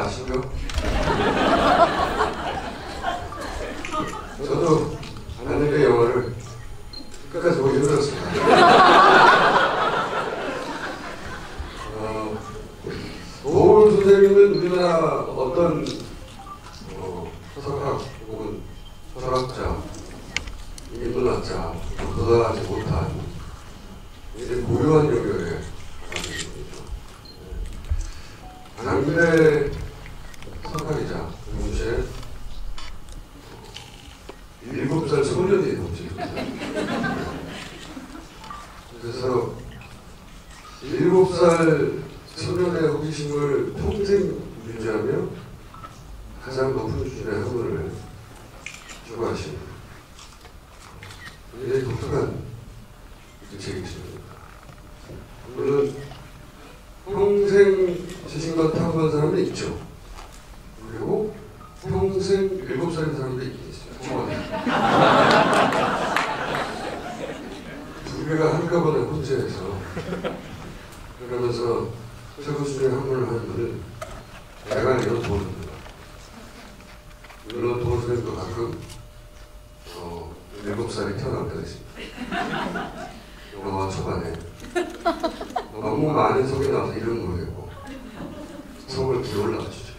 아시고요. 저도 안녕의 영화를 끝까지 보기 힘들었습니다. 도울 선생님은 우리나라 어떤 서사학 혹은 철학자, 인문학자 도달하지 못한 굉장히 고유한 영역에 가진 분이죠. 장민의 서학이자 동시에 7살 소년이 동시입니다. 그래서 7살 소년의 호기심을 평생 유지하며 가장 높은 수준의 학문을 추구하신 굉장히 독특한 책이십니다. 물론 평생 지식만 탐구한 사람은 있죠. 그리고 평생 7살인 사람도 있겠어요. 두 개가 한꺼번에 혼재해서 그러면서 최고 수준의 학문을 하는 분은 내가 이런 도울입니다. 물론 도울 선생님도 가끔 7살이 태어날 때가 있습니다. 영화 초반에 너무 많은 성이 나와서 이름 모르겠고 성을 기어 올라가시죠.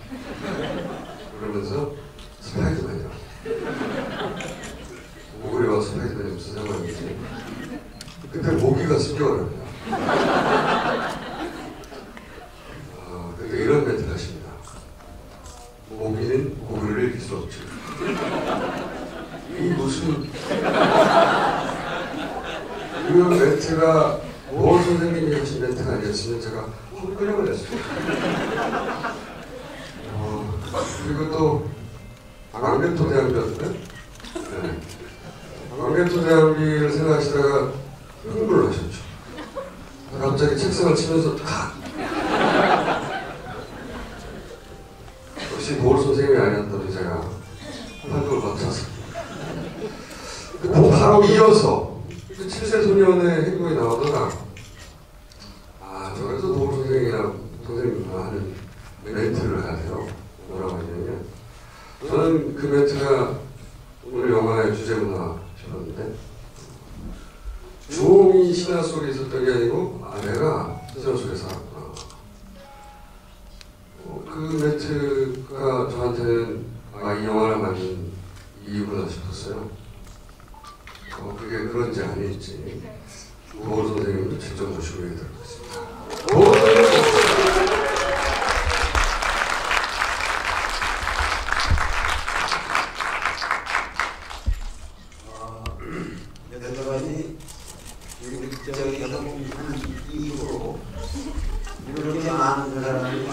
그러면서 스파이더맨이라고 모기와 스파이더맨이 무슨 상관인지 그때 모기가 습격을 합니다. 그러니까 이런 멘트를 하십니다. 모기는 고기를 이길 수 없지. 이 무슨 그 멘트가 모 선생님이 하신 멘트가 아니었으면 제가 헛그림을 냈습니다. 그리고 또 광개토 대왕비였는데 네. 광개토 대왕비를 생각하시다가 흥분을 하셨죠. 갑자기 책상을 치면서 탁! 역시 도울 선생님이 아니었다면 제가 한걸 맞춰서 바로 이어서 7세 소년의 행동이 나오다가 저래서 도울 선생님이랑 선생님과 하는 멘트를 하세요. 뭐라고 하냐면 저는 그 멘트가 오늘 영화의 주제구나 싶었는데 주홍이 신화 속에 있었던 게 아니고 내가 신화 속에 살았구나. 그 멘트가 저한테는 이 영화를 만든 이유구나 싶었어요. 그게 그런지 아닐지 도울 선생님도 직접 모시고 얘기 들어보겠습니다. 도울 선생님! 여러 가지 유력적인 이유로 이렇게 많은 사람이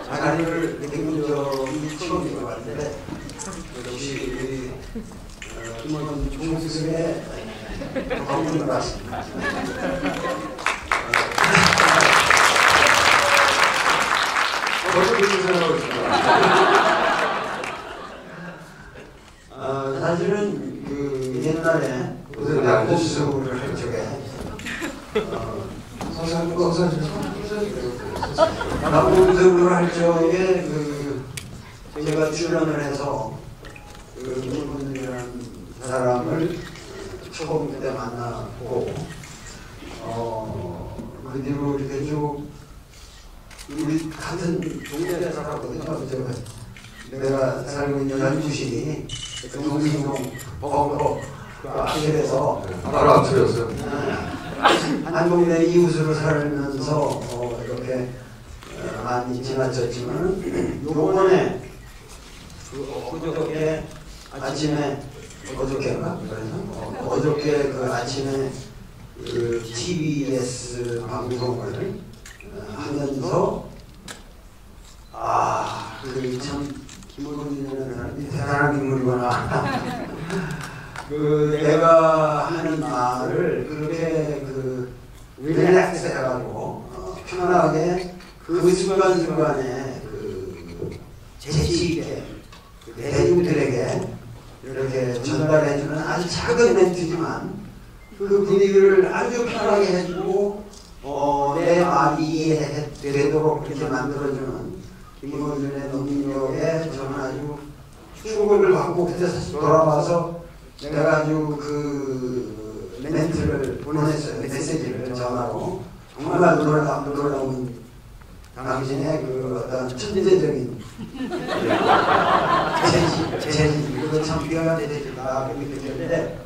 자리를 느낀 적이 처음인 것 같은데 역시 김원준 총수의 방문을 받습니다. 저도 그렇게 생각하고 있습니다. 사실은 그 옛날에 공수를 할 적에 공수를 할 적에 제가 출연을 해서 김원준이라는 사람을 처음 그때 만나고 그 뒤로 이렇게 쭉 우리 같은 동네에 살았거든요. 내가 살고 있는 연주시 그 동신동 버거 그 앞에서 바로 앞집이었어요. 한 동네 이웃으로 살면서 이렇게 많이 지나쳤지만 요번에 그저께 아침에 어저께인가? 어저께 그 아침에 그 TBS 방송을 하면서 그 참 김원준이라는 사람이 대단한 인물이구나. 그 내가 하는 말을 그렇게 릴렉스 해가지고 편하게 그 순간순간에 재치 있게 대중들에게 이렇게 전달해주는 아주 작은 멘트지만 그 분위기를 아주 편하게 해주고 내 말이 이해되도록 그렇게 만들어주는 김원준의 논리력에 저는 아주 충격을 받고 그때 다시 돌아와서 내가 아주 그 멘트를 보냈어요. 메시지를 전화로. 정말 놀라운 당신의 그 어떤 천재적인 재질 이거 참 귀한 재질이다 그렇게 느꼈는데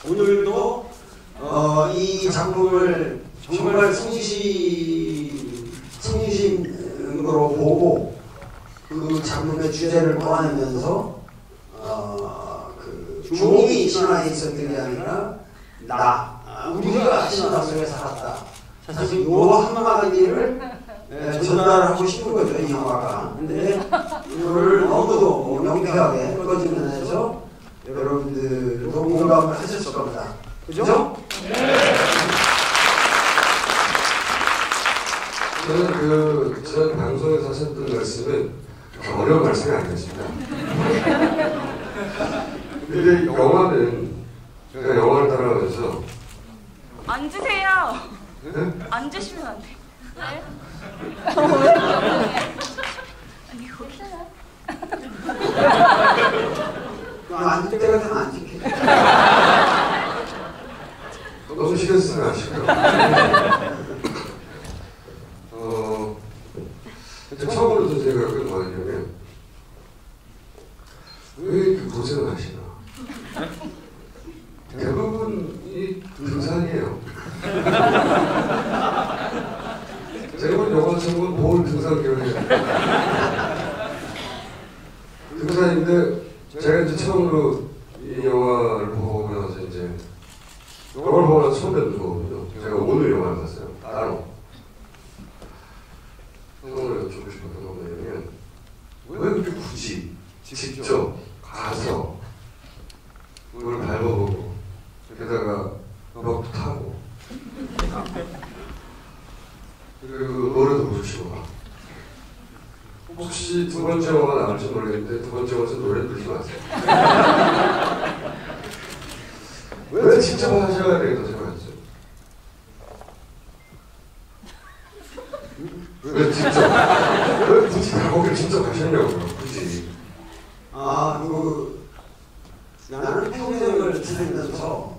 오늘도 이 작품을 정말 성심으로 보고 그 작품의 주제를 꺼내면서 그 주몽이 신화에 있었던 게 아니라 우리가 신화 속에 살았다. 사실 요 한마디를 전달하고 싶은 거죠, 이 영화가. 근데 이거를 너무도 명쾌하게 꺼지면서 여러분들도 공감을 하셨을 겁니다. 그죠? 네. 저는 전 방송에서 하셨던 말씀은 어려운 말씀이 아니었습니다. 근데 영화는 제가 영화를 따라가면서 앉으세요. 네? 앉으시면 안 돼요. 네? 아니 거기 앉을 때가 되면 안 지켜. 너무 신경 쓰지 마시고요. 처음으로 든 생각은 뭐냐면 왜 이렇게 고생을 하시나. 대부분이 등산이에요. 제가 본 영화 제목은 볼 등산 계획이에요. 등산인데 제가 이제 처음으로 이 영화를 보고 나서 이제 영화를 보고 나서 처음 뵙는 거거든요. 제가 오늘 영화를 봤어요. 따로. 성을 여쭙고 싶었던 건 뭐냐면 왜 그렇게 굳이 직접 가서 그걸 밟아보고 게다가 음악도 타고 그리고 노래도 부르시고 혹시 두 번째 영화가 나올지 모르겠는데 두 번째 영화에서 노래 부르지 마세요. 왜 직접 하셔야 되겠다 생각했어요. 왜 직접? 왜 굳이 거기를 직접 가셨냐고요, 굳이. 나는 평생을 살면서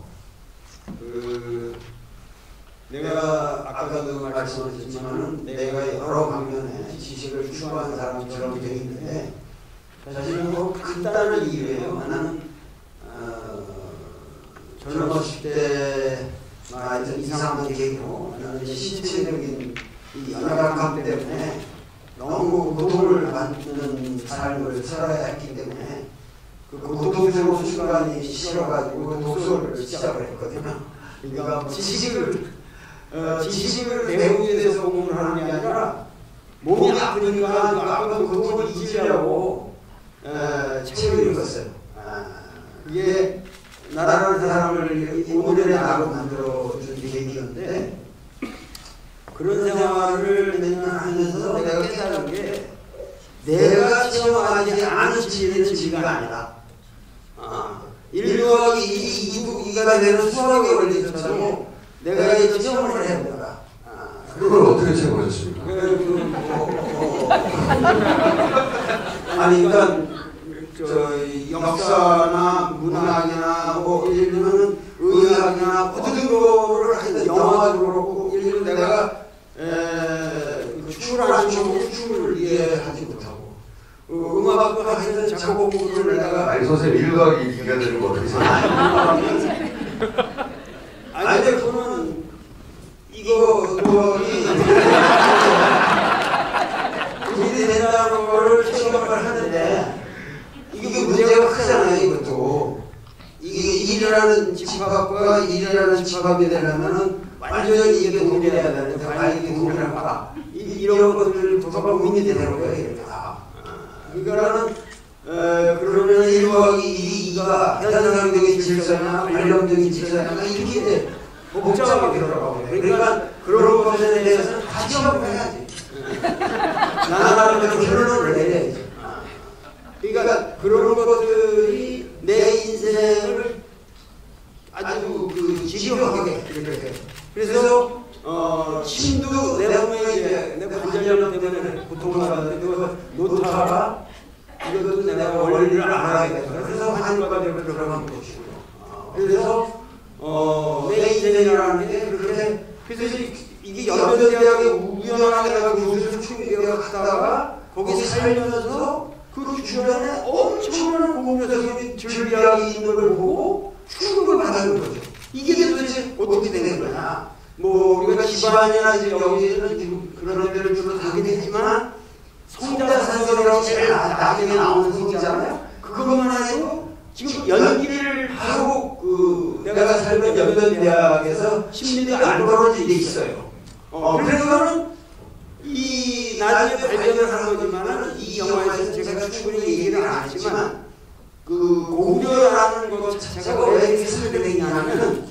내가 아까도 말씀하셨지만은 내가 여러 방면의 지식을 추구하는 사람처럼 되어 있는데 사실은 뭐 간단한 이유예요. 나는 젊었을 때 나이든 이상한 계기로 나는 신체적인 이 연약함 때문에 너무 고통을 받는 삶을 살아야 했기 때문에 그 고통스러운 순간이 싫어가지고 독서를 시작을 했거든요. 그러니까 지식을 배우기 위해서 공부를 하는 게 아니라 몸이 아프니까 그 아픈 고통을 잊으려고 책을 읽었어요. 그게 나라는 사람을 오늘의 나로 만들어준 계기였는데 그런 생활을 몇 년 하면서 내가 깨달은 게 내가 체험하지 않은 진리는 진리가 아니다. 1 더하기 2가 되는 수학에 걸리서도 내가 이 체험을 해야 된다. 그걸 어떻게 체험하셨습니까? 아니 그러니까 역사나 문학이나 뭐 예를 들면 의학이나 모든 거를 하여튼 영화도 그렇고 예를 들면 내가 춤을 안 추고 춤을 이해하지 못하고 음악도 하여튼 작곡 부분을 내가 아니 선생님 1 더하기 2가 되는 거 어떻게 생각하세요? 아니 근데 그거는 이거 일이 된다는 거를 체험을 하는데 이게 문제가 크잖아요. 이것도 이게 일이라는 집합과 일이라는 집합이 되려면은 완전히 이게 동일해야 되는데 과연 이게 동일할까? 이런 것들을 도서가 고민이 되는 거예요. 이렇게 다. 그러니까는 그러면 1 더하기 2가 현상적인 질서냐 관념적인 질서냐 이렇게 이제 복잡하게 들어가고 그러니까 그런 것에 대해서는 다 시험을 해야지. 나라는 결론을 내려야지. 그러니까 그런 것들이 내 인생을 아주 집요하게 이렇게. 그래서 침도 내가 분명히 이제 내 관절염 때문에 고통을 받는데 그 노타가 이것도 내가 원리를 알아야겠다. 그래서 한의과가 되고 들어간 것이고요. 그래서 메이젠이라는 게 그렇게 그래서 이게 연변대학에 우연하게 내가 교수를 충격을 하다가 거기 살면서 그 주변에 엄청난 공부적인 즐비학이 있는 걸 보고 충격을 받는 거죠. 이게 도대체 어떻게 되는 거냐? 뭐 우리가 집안이나 이제 여기는 그런 데를 주로 가게 되지만 성자산성이라고 제일 나중에 나오는 성이잖아요. 그것만 해도 지금 연기를 하고 그 내가 살던 연변대학에서 심리도 안 벌어진 데 있어요. 그래서는 이 나중에 발견을 한 거지만은 이 영화에서 제가 충분히 얘기를 안 했지만 그 고구려라는 것 자체가 왜 이렇게 설명되냐면은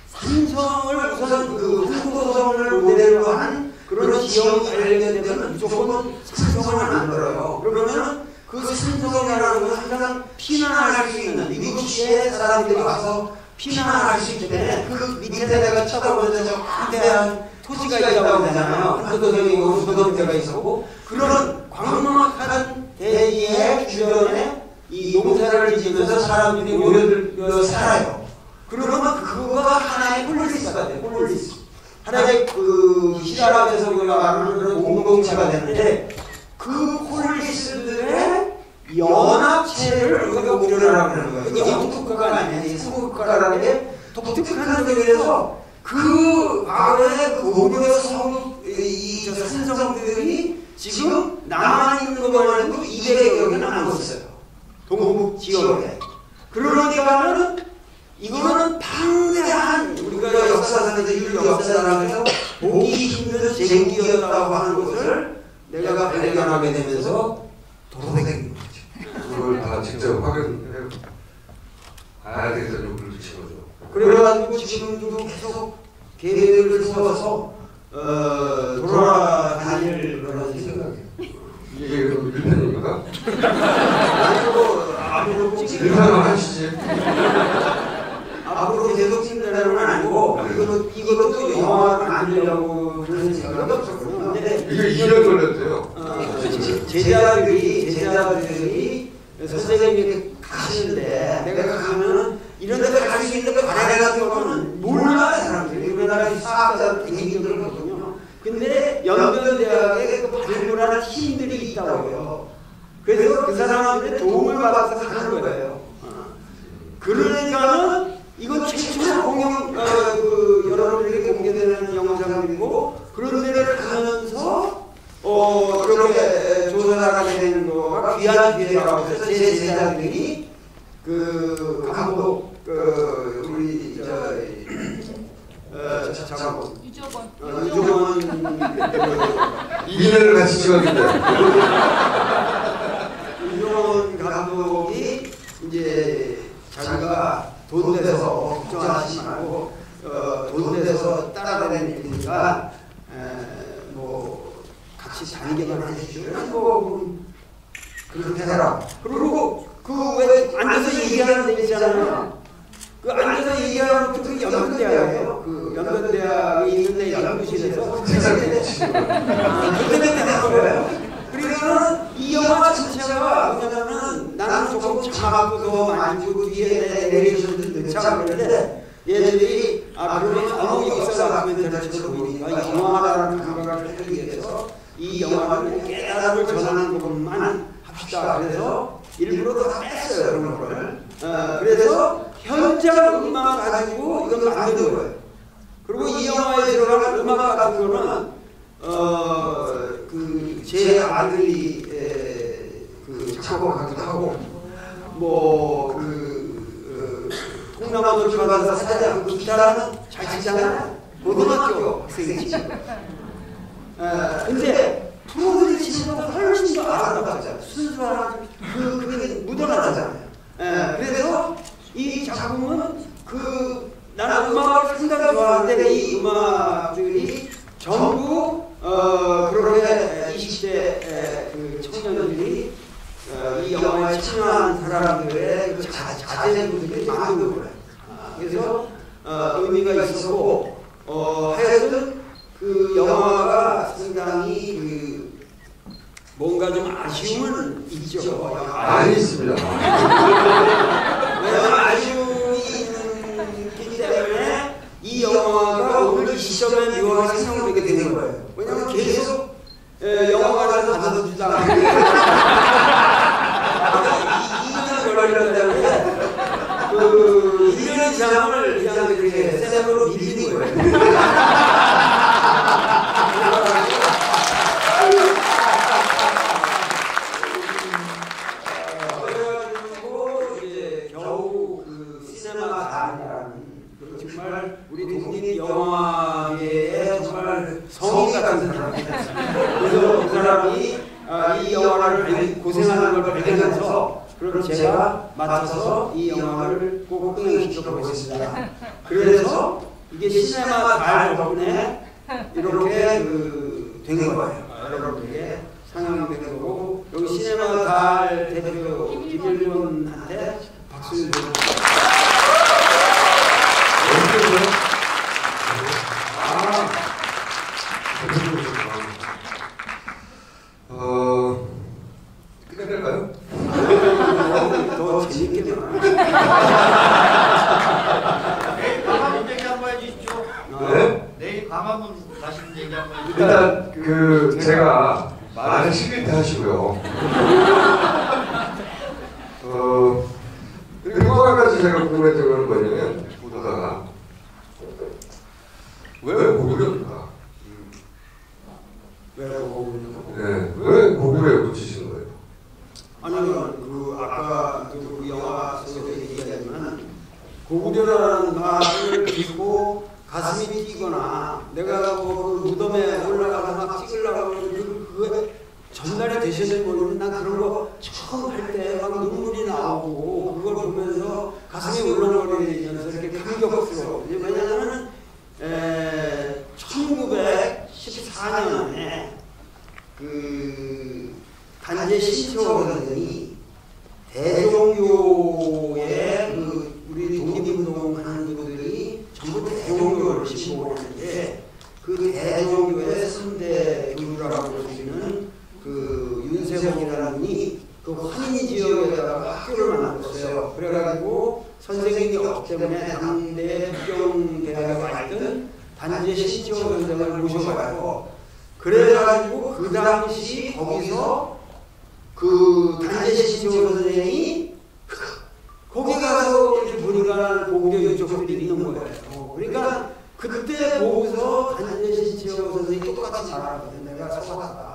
삼성을 우선 그 한국어성을 모델로 한 그런 지형이 발견되면 무조건 삼성을 만들어요. 그러면은 그 삼성이라는 건 항상 피난할 수 있는 미국 시에 사람들이 와서 피난할 수 있기 때문에 그 밑에 내가 쳐다보면 저 거대한 토지가 있다고 하잖아요. 한도동이 우도동대가 있었고 그런 광막한 대지의 주변에 이 농사를 지으면서 사람들이 모여들어 살아요. 그러면 그거가 하나의 폴리스가 돼요. 폴리스. 하나의 그 히라락에서 우리가 말하는 그런 공동체가 되는데 그 폴리스들의 연합체를 우리가 고려라고 하는 거예요. 이게 영국가가 아니에요. 삼국가라는 게 독특한 점에서 그 과거의 그 고려 성읍 이 산성들이 지금 남아있는 것만 해도 200여 개가 남고 있어요. 동북 지역에. 그러니까는 이거는 방대한 우리가 역사상에서 인류 역사상에서 보기 힘든 제국이었다고 하는 것을 내가 발견하게 되면서 도로되는 거죠. 그걸 다 직접 확인해 봐야 되겠다는 요구를 주신 거죠. 그래가지고 지금도 계속 계획을 세워서 돌아다닐 그런 생각이에요. 이게 그럼 1편입니까? 앞으로 1편을 하시지. 앞으로 계속 찍는다는 건 아니고 이것도 영화를 만들려고 그런 생각은 없었거든요. 근데 이게 2년 걸렸대요. 제자들이 선생님이 가시는데 내가 가면은 이런 데가 갈 수 있는 거 바래 같은 거는 몰라 사람들이 우리나라 사학자들 되게 힘들거든요. 근데 연변대학에 그 발굴하는 팀들이 있다고요. 그래서 그 사람들의 도움을 받아서 가는 거예요. 그러니까는 이건 최초로 공영 여러분들에게 공개되는 영상들이고 그런 데를 가면서 그렇게 조사를 하게 되는 거가 귀한 기회라고 해서 제 제자들이 그 감독 우리 잠깐만 유정원 2년을 같이 찍었는데 유정원 감독이 이제 자기가 돈 내서 걱정하지 말고 돈 내서 따라다니는 일이니까 뭐 같이 다니게만 해주시면 뭐 그렇게 해라. 그리고 그 왜 앉아서 얘기하는 데 있잖아요. 그 앉아서 얘기하는 그 연변대학이에요. 그 연변대학이 있는데 연구실에서 그때 하는 거예요. 그러니까 이 영화 자체가 뭐냐면 나는 조금 자막도 많이 주고 뒤에 내레이션도 넣자 그러는데 얘들이 그러면 너무 역사가 다큐멘터리처럼 보이니까 영화라는 감각을 하기 위해서 이 영화는 깨달음을 전하는 것만 합시다. 그래서 일부러 다 뺐어요. 그런 거를. 그래서 현장 음악 가지고 이걸 만든 거예요. 그리고 이 영화에 들어가는 음악 같은 거는 그 제 아들이 그 작곡하기도 하고 뭐 통나무 들어가서 사장 그 기타는 잘 치잖아요. 고등학교 학생이 치고. 근데 프로들이 치는 건 훨씬 더 아름답잖아요. 순수한 그게 묻어나잖아요. 그래서 이 작품은 나는 음악을 상당히 좋아하는데 이 음악들이 전부 그렇게 20대 그 청년들이 이 영화에 참여한 사람들의 그 자제분들이 만든 거예요. 그래서 의미가 있었고 하여튼 그 영화가 상당히 그 뭔가 좀 아쉬움은 있죠. 많이 있습니다. 왜냐하면 아쉬움이 있기 때문에 이 영화가 오늘 이 시점에 묘하게 생각하게 되는 거예요. 왜냐하면 계속 영화관에서 받아주지도 않고 2년 걸리기 때문에 그 1년 이상을 그냥 이렇게 쌤으로 밀리는 거예요. 정말 우리 독립 영화계의 정말 성인 같은 사람입니다. 그래서 그 사람이 이 영화를 고생하는 걸 발견해서 그럼 제가 맡아서 이 영화를 꼭 흥행시켜 보겠습니다. 그래서 이게 시네마 달 덕분에 이렇게 된 거예요. 여러분에게 상영된 거고 여기 시네마 달 대표 김일곤한테 박수를 드립니다. 끝낼까요? 더 재밌게 내일 광화문 얘기 한번 해주십시오. 네? 내일 광화문 가시는 얘기 한번 해주십시오. 일단 그 제가 말을 시킬 때 하시고요. 그리고 또 한 가지 제가 궁금했던 건 뭐냐면 보다가 왜 고구려입니까? 왜 고구려? 네, 왜 고구려에 붙이신 거예요? 아니요, 아까 그 영화 속에서 얘기하지만 고구려라는 말을 듣고 가슴이 뛰거나 내가 뭐 무덤에 올라가서 막 찍으려고 그게 전달이 되시는 분은 난 그런 거 처음 할 때 막 눈물이 나오고 그걸 보면서 가슴이 울렁거리면서 이렇게 감격스러워. 왜냐하면 1914년에 그 단재 신채호 선생이 대종교의 그 우리 독립운동하는 분들이 전부 대종교를 신봉하는데 그 대종교의 3대 교주라고 볼 수 있는 그 윤세봉이라는 분이 그 환인 지역에다가 학교를 만들었어요. 그래가지고 선생님이 없기 때문에 당대 북경대학에 와 있던 단재 신채호 선생을 모셔가지고 그래가지고 그 당시 거기서 그 단재 신채호 선생이 거기 가서 이렇게 보니까 고구려 유족들이 있는 거예요. 그러니까 그때 보고서 단재 신채호 선생이 똑같이 말하거든요. 내가 속았다.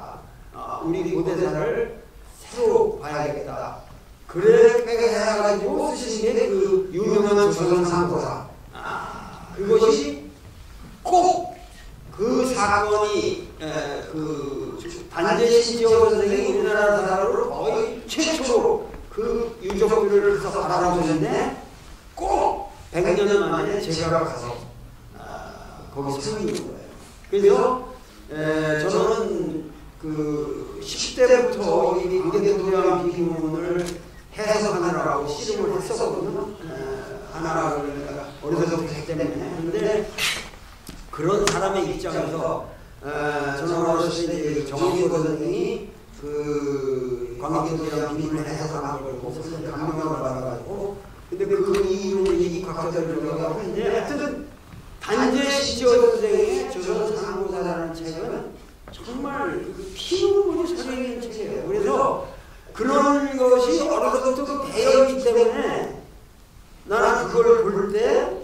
우리 고대사를 새로 봐야겠다. 그렇게 해가지고 쓰신 게 그 유명한 조선 상고사. 그것이 꼭 그 사건이 그 단재 신채호 선생이 우리나라 사람으로 거의 최초로 그 유족들을 가서 바라보는데 꼭 100년 만에 제가 가서 거기 생긴 거예요. 그래서 저는 그 10대부터 이 광개토대왕 비문을 해석하느라고 씨름을 했었거든요. 하나를 내가 어려서부터 했기 때문에. 그런데 그런 사람의 입장에서 저는 어렸을 때 정의도 선생님이 그 광개토대왕 비문을 해석하는 걸 보고 감명을 받아가지고 근데 그 이후로 이 과학자들을 우리가 하는데 하여튼 단재 신채호 선생의 조선 상고사라는 책은 정말 피눈물이 서리는 책이에요. 그래서 그런 것이 어려서부터 되어 있기 때문에 나는 그걸 볼 때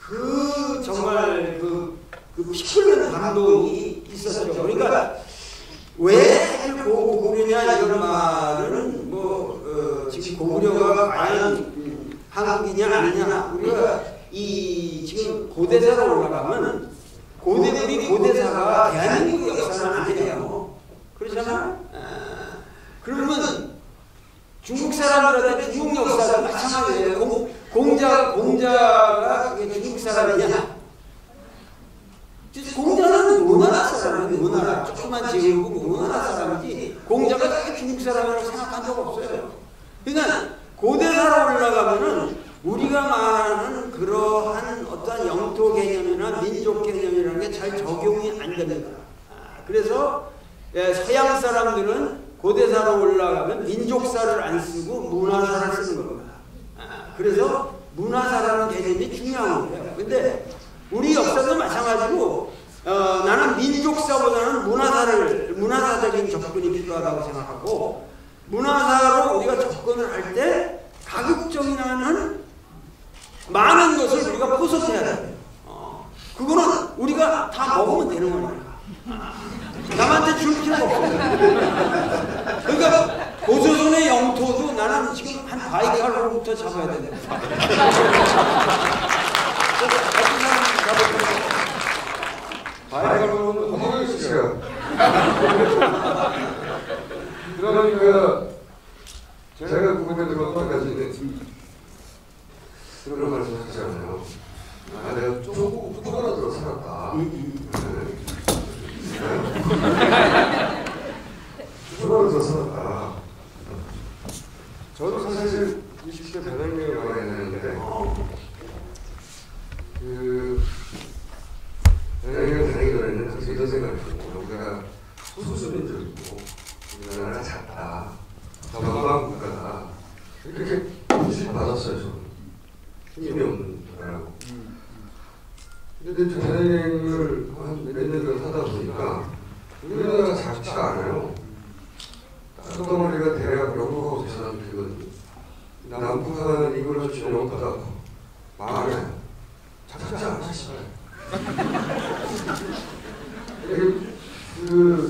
그 정말 그 피 끓는 감동이 있었죠. 그러니까 왜 고구려냐 이런 말은 뭐 지금 고구려가 과연 한국이냐 아니냐 우리가 이 지금 고대사로 올라가면 우리 고대사가 대한민국 역사는 아니에요. 그렇잖아? 그러면 중국 사람들한테 중국 역사가 마찬가지예요. 공자가 중국 사람이냐? 공자는 노나라 사람이에요. 노나라 조그만 제국은 노나라 사람이지 공자가 다 중국 사람이라고 생각한 적 없어요. 그러니까 고대사로 올라가면은 우리가 말하는 그러한 어떠한 영토 개념이나 민족 개념이라는 게 잘 적용이 안 됩니다. 그래서 서양 사람들은 고대사로 올라가면 민족사를 안 쓰고 문화사를 쓰는 겁니다. 그래서 문화사라는 개념이 중요한 거예요. 근데 우리 역사도 마찬가지로 나는 민족사보다는 문화사적인 접근이 필요하다고 생각하고, 문화사로 우리가 접근을 할 때 가급적이면 많은 것을 우리가 포섭해야 돼요. 그거는 우리가 다 먹으면 되는 거니까. 남한테 줄 필요가 없어요. 그러니까 고조선의 영토도 나는 지금 한 바이칼로부터 잡아야 된다. 바이칼로는 허경영 씨가. 그러니까 제가 궁금해 들었던 한 가지는 그런 말씀 하셨잖아요. 내가 조금 후보라도 살았다. 후보라도 살았다. 저도 사실 20대 배낭여행을 많이 했는데 배낭여행 다니기 전에는 항상 이런 생각을 했고, 우리가 소수민족이고 우리나라가 작다, 건강한 국가다, 이렇게 인식 받았어요. 저는 힘이 없는 나라고. 근데 저 배낭여행을 한 몇 년을 하다 보니까 우리나라가 작지가 않아요. 땅덩어리가 대략 영국하고 비슷한 크기거든요. 남북한 이걸 지역보다 많아요. 작지 않아 싶어요.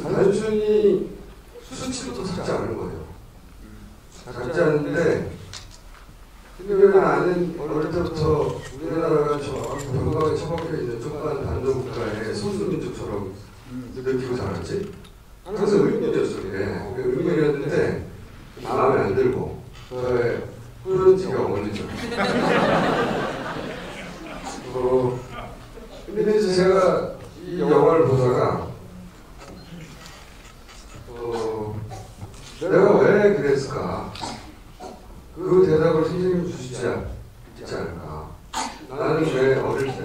단순히 수치부터 작지 않은 거예요. 작지 않은데, 근데 왜 나는 어릴 때부터 우리나라가 건강에 처박혀 있는 좁은 단독국가의 소수민족처럼 느끼고 자랐지? 항상 의문이었어. 의문이었는데 마음에 안 들고 저의 후련지가 어머니죠. 근데 이제 제가 이 영화를 보다가 내가 왜 그랬을까? 그 대답을 선생님이 주시지 않을까? 나는 왜 어릴 때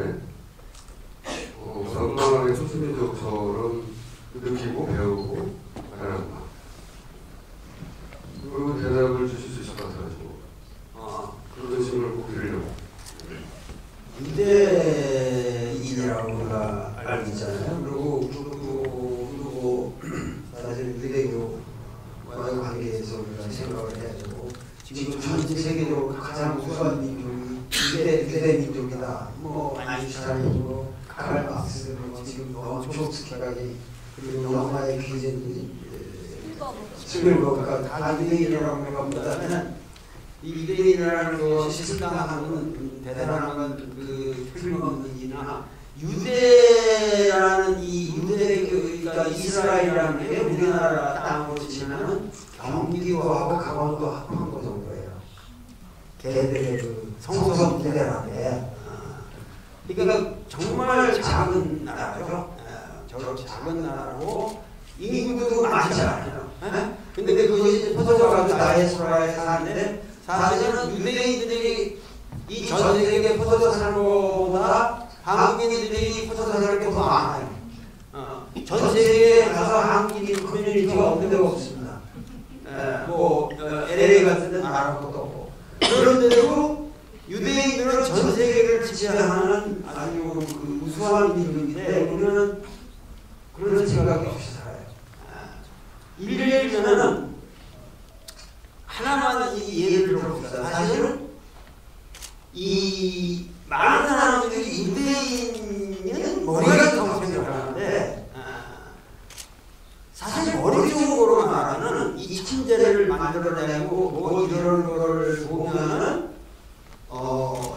건강하게 소수민족처럼 느끼고 배우고 자랐나? 그 대답을 주실 수 있을 것 같아가지고 그런 질문을 꼭 드리려고. 유대인이라고 우리가 알고 있잖아요. 그리고 사실 유대교와의 관계에서 우리가 생각을 해야 되고, 지금 전 세계적으로 가장 우수한 민족이 유대 민족이다. 뭐 아인슈타인, 뭐 카를 막스, 뭐 지금 촘스키까지, 그리고 영화의 귀재들이 스필버그가 다 유대인이라고 생각보다는 이 유대인이라는 것이 생각하는 대단한 그 틀림없는이나, 유대라는 이 유대가 이스라엘이라는 게 우리나라 땅으로 치면은 경기도하고 강원도 합한 거 정도예요. 걔들의 그 성소성 유대라는 게. 그러니까 정말 작은 나라죠. 저렇게 작은 나라고 인구도 많지 않아요. 근데 그것이 퍼져가지고 다이아스포라에 사는데, 사실은 유대인들이 이 전 세계에 퍼져서 사는 것보다 한국인들이 퍼져서 사는 게 더 많아요. 전 세계에 가서 한국인 커뮤니티가 없는 데가 없습니다. LA 같은 데는 말할 것도 없고. 그런데도 유대인들은 전 세계를 지배하는 아주 그 우수한 민족인데, 우리는 그런 생각이 없이 살아요. 예를 들면은 하나만 이 예를 들어봅시다. 사실은 이 많은 사람들이 유대인은 머리가 좋다고 생각하는데, 사실 머리 좋은 거로 말하는 이 침대를 만들어내고 뭐 이런 거를 보면은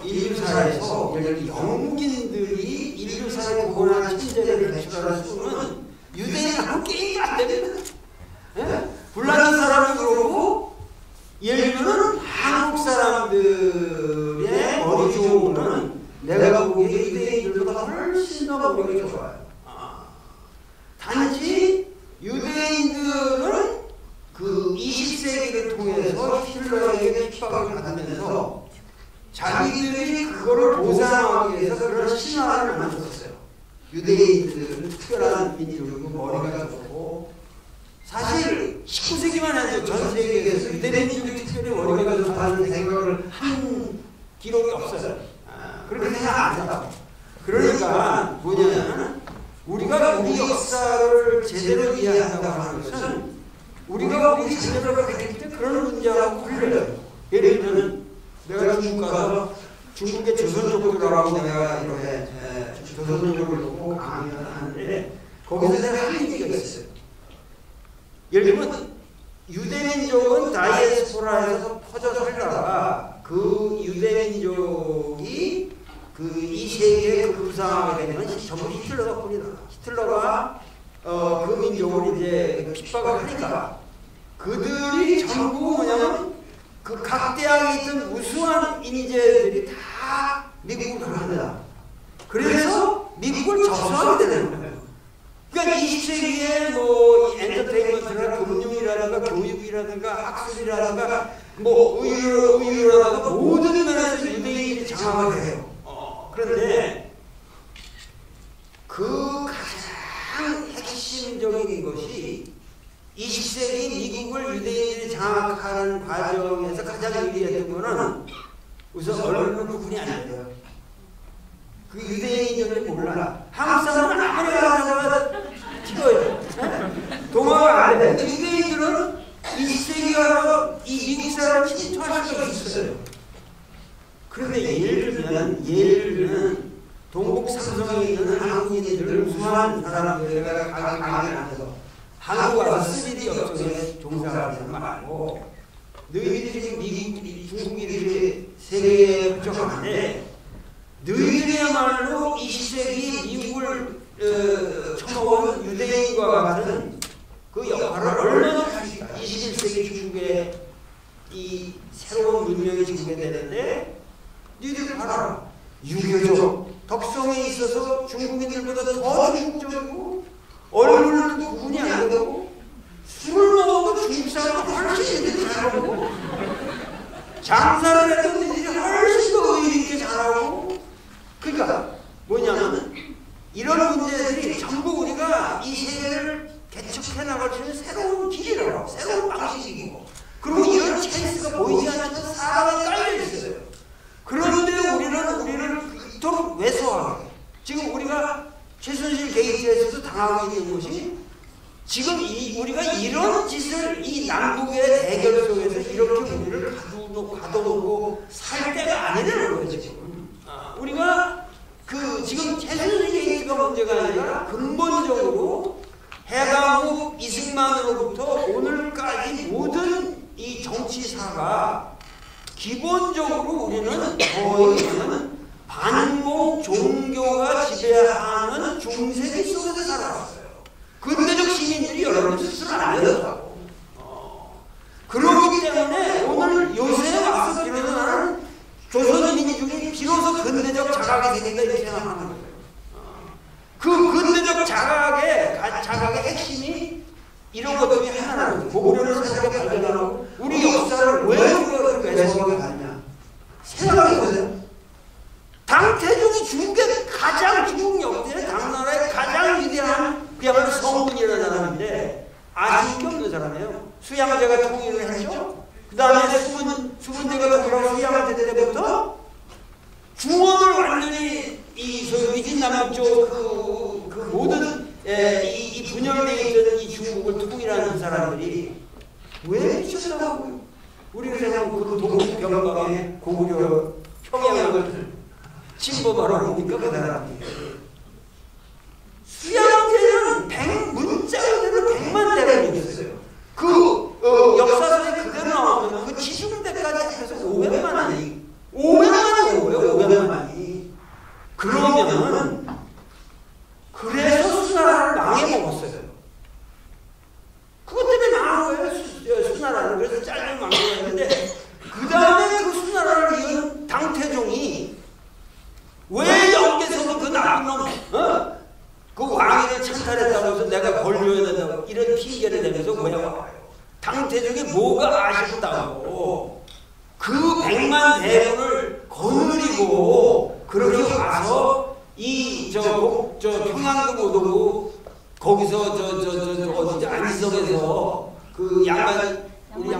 인류사에서 예를 들어 영국인들이 인류사에 고안한 침대를 배출할 수는 유대인 한 게임이 안 됩니다. 불나는 사람은 그러고, 예를 들면 한국 사람들의 머리 좋은 거는 내가 보기에 유대인들보다 훨씬 더 머리가 좋아요. 단지 유대인들은 그 20세기를 통해서 히틀러에게 핍박을 받으면서 자기들이 자기들이 그거를 보상하기 위해서 그런 신화를 만들었어요. 유대인들은 특별한 민족이고 머리가 좋고, 사실 19세기만 해도 전 세계에서 유대민족이 특별히 머리가 좋다는 생각을 한 기록이 없어요. 그렇게 생각 안 한다고. 그러니까 뭐냐면 우리가 우리 역사를 제대로 이해한다고 하는 것은 우리가 우리 자녀를 가질 때 그런 문제하고 걸려요. 예를 들면 내가 중국 가서 중국의 조선족들하고 내가 이렇게 조선족을 놓고 강의를 하는데 거기서 내가 한 얘기가 있어요. 예를 들면 유대민족은 다이아스포라에서 퍼져 살다가 그 유대민족이 이 세계에 급상하게 되면 전부 히틀러 덕분이다. 히틀러가 그 민족을 이제 핍박을 하니까 그들이 전부 뭐냐면 그 각 대학에 있던 우수한 인재들이 다 미국으로 갑니다. 그래서 미국을 접수하게 되는 거예요. 그러니까 20세기에 뭐 엔터테인먼트나 금융이라든가 교육이라든가 학술이라든가 뭐 의료라든가 모든 면에서 유대인들이 장악을 해요. 그런데 그 가장 핵심적인 것이 20세기 미국을 유대인들이 장악하는 과정에서 가장 유리했던 것은 우선 언론은 구분이 안 돼요. 그 유대인들이 몰라. 한국 사람은 아무리 가서 찍어요. 동화가 안 돼. 근데 유대인들은 20세기가 이 미국 사람을 침투할 수가 있었어요. 그런데 예를 들면 동북 삼성에 있는 한국인들 우수한 사람들과 강의를 하면서 한국 와서 3D 업종에 종사하지 말고 너희들이 지금 미국, 중국인들이 세계에 부족한데 너희들이야말로 20세기 미국을 쳐먹은 유대인과 같은 그 역할을 얼마나 할 수 있다. 21세기 중국의 이 새로운 문명이 증대되는데 니들 봐라. 유교적 덕성에 있어서 중국인들보다 더 중국적이고 얼굴도 구분이 안 되고 술을 먹어도 중국 사람은 훨씬 잘하고 장사를 해도 니들이 훨씬 더 의리있게 잘하고 그러니까 뭐냐면 이런 문제들이 전부 우리가 이 세계를 개척해 나갈 수 있는 새로운 길이라고 새로운 방식이고 그리고 이런 찬스가 보이지 않는 사람이 깔려 있어요. 그런데 우리는 이토록 왜소하게 지금 우리가 최순실 게이트에서도 당하고 있는 것이 지금 우리가 이런 짓을 이 남북의 대결 속에서 이렇게 우리를 가둬놓고 살 때가 아니라는 거예요. 지금 우리가 지금 최순실 게이트가 문제가 아니라 근본적으로 해방후 이승만으로부터 오늘까지 모든 이 정치사가 기본적으로 우리는 거의 반공 종교가 지배하는 중세기 속에서 살아왔어요. 근대적 시민들이 여러분 스스로 안 되었다고. 그렇기 때문에 오늘 요새 와서 일어나는 조선민족이 비로소 근대적 자각이 생긴다 이렇게 생각하는 거예요. 그 근대적 자각의 핵심이 이런 것 중에 하나는 고구려를 새롭게 발견하고 우리 역사를 왜 우리가 그렇게 왜소하게 갔냐. 생각해보세요. 당태종이 중국의 중국 역대 당나라의 가장 위대한 그야말로 성군이라는 사람인데 아직도 없는 사람이에요. 수양제가 통일을 했죠. 그 다음에 수문제가 통일하고 수양제 때부터 중원을 완전히 위진남북 쪽 그 모든 이 분열되어 있던 이 중국을 통일하는 사람들이 왜 미쳤다고 우리가 생각하면 그 동북변방에 고구려 평양을 침범하러 옵니까 그 사람들이. 수양제는 문자 그대로 100만 대를 있었어요. 그 역사서에 그대로 나오면 그 지중대까지 해서 500만이 500만이 오고요. 500만이. 그러면은 그래서 수나라를 망해먹었어요. 그것 때문에 망한 거예요. 수나라를. 그래서 잘려 망해먹었는데 그 다음에 그 수나라를 이은 당태종이 왜 영계에서는 그 나쁜 놈 그 왕위를 찬탈했다고 해서 내가 벌줘야 된다고 이런 핑계를 대면서 왜 와요. 당태종이 뭐가 아쉽다고 그 100만 대군을 거느리고 그렇게 와서 저 평양도 못 오고 거기서 저 어디 안지석에서 그 우리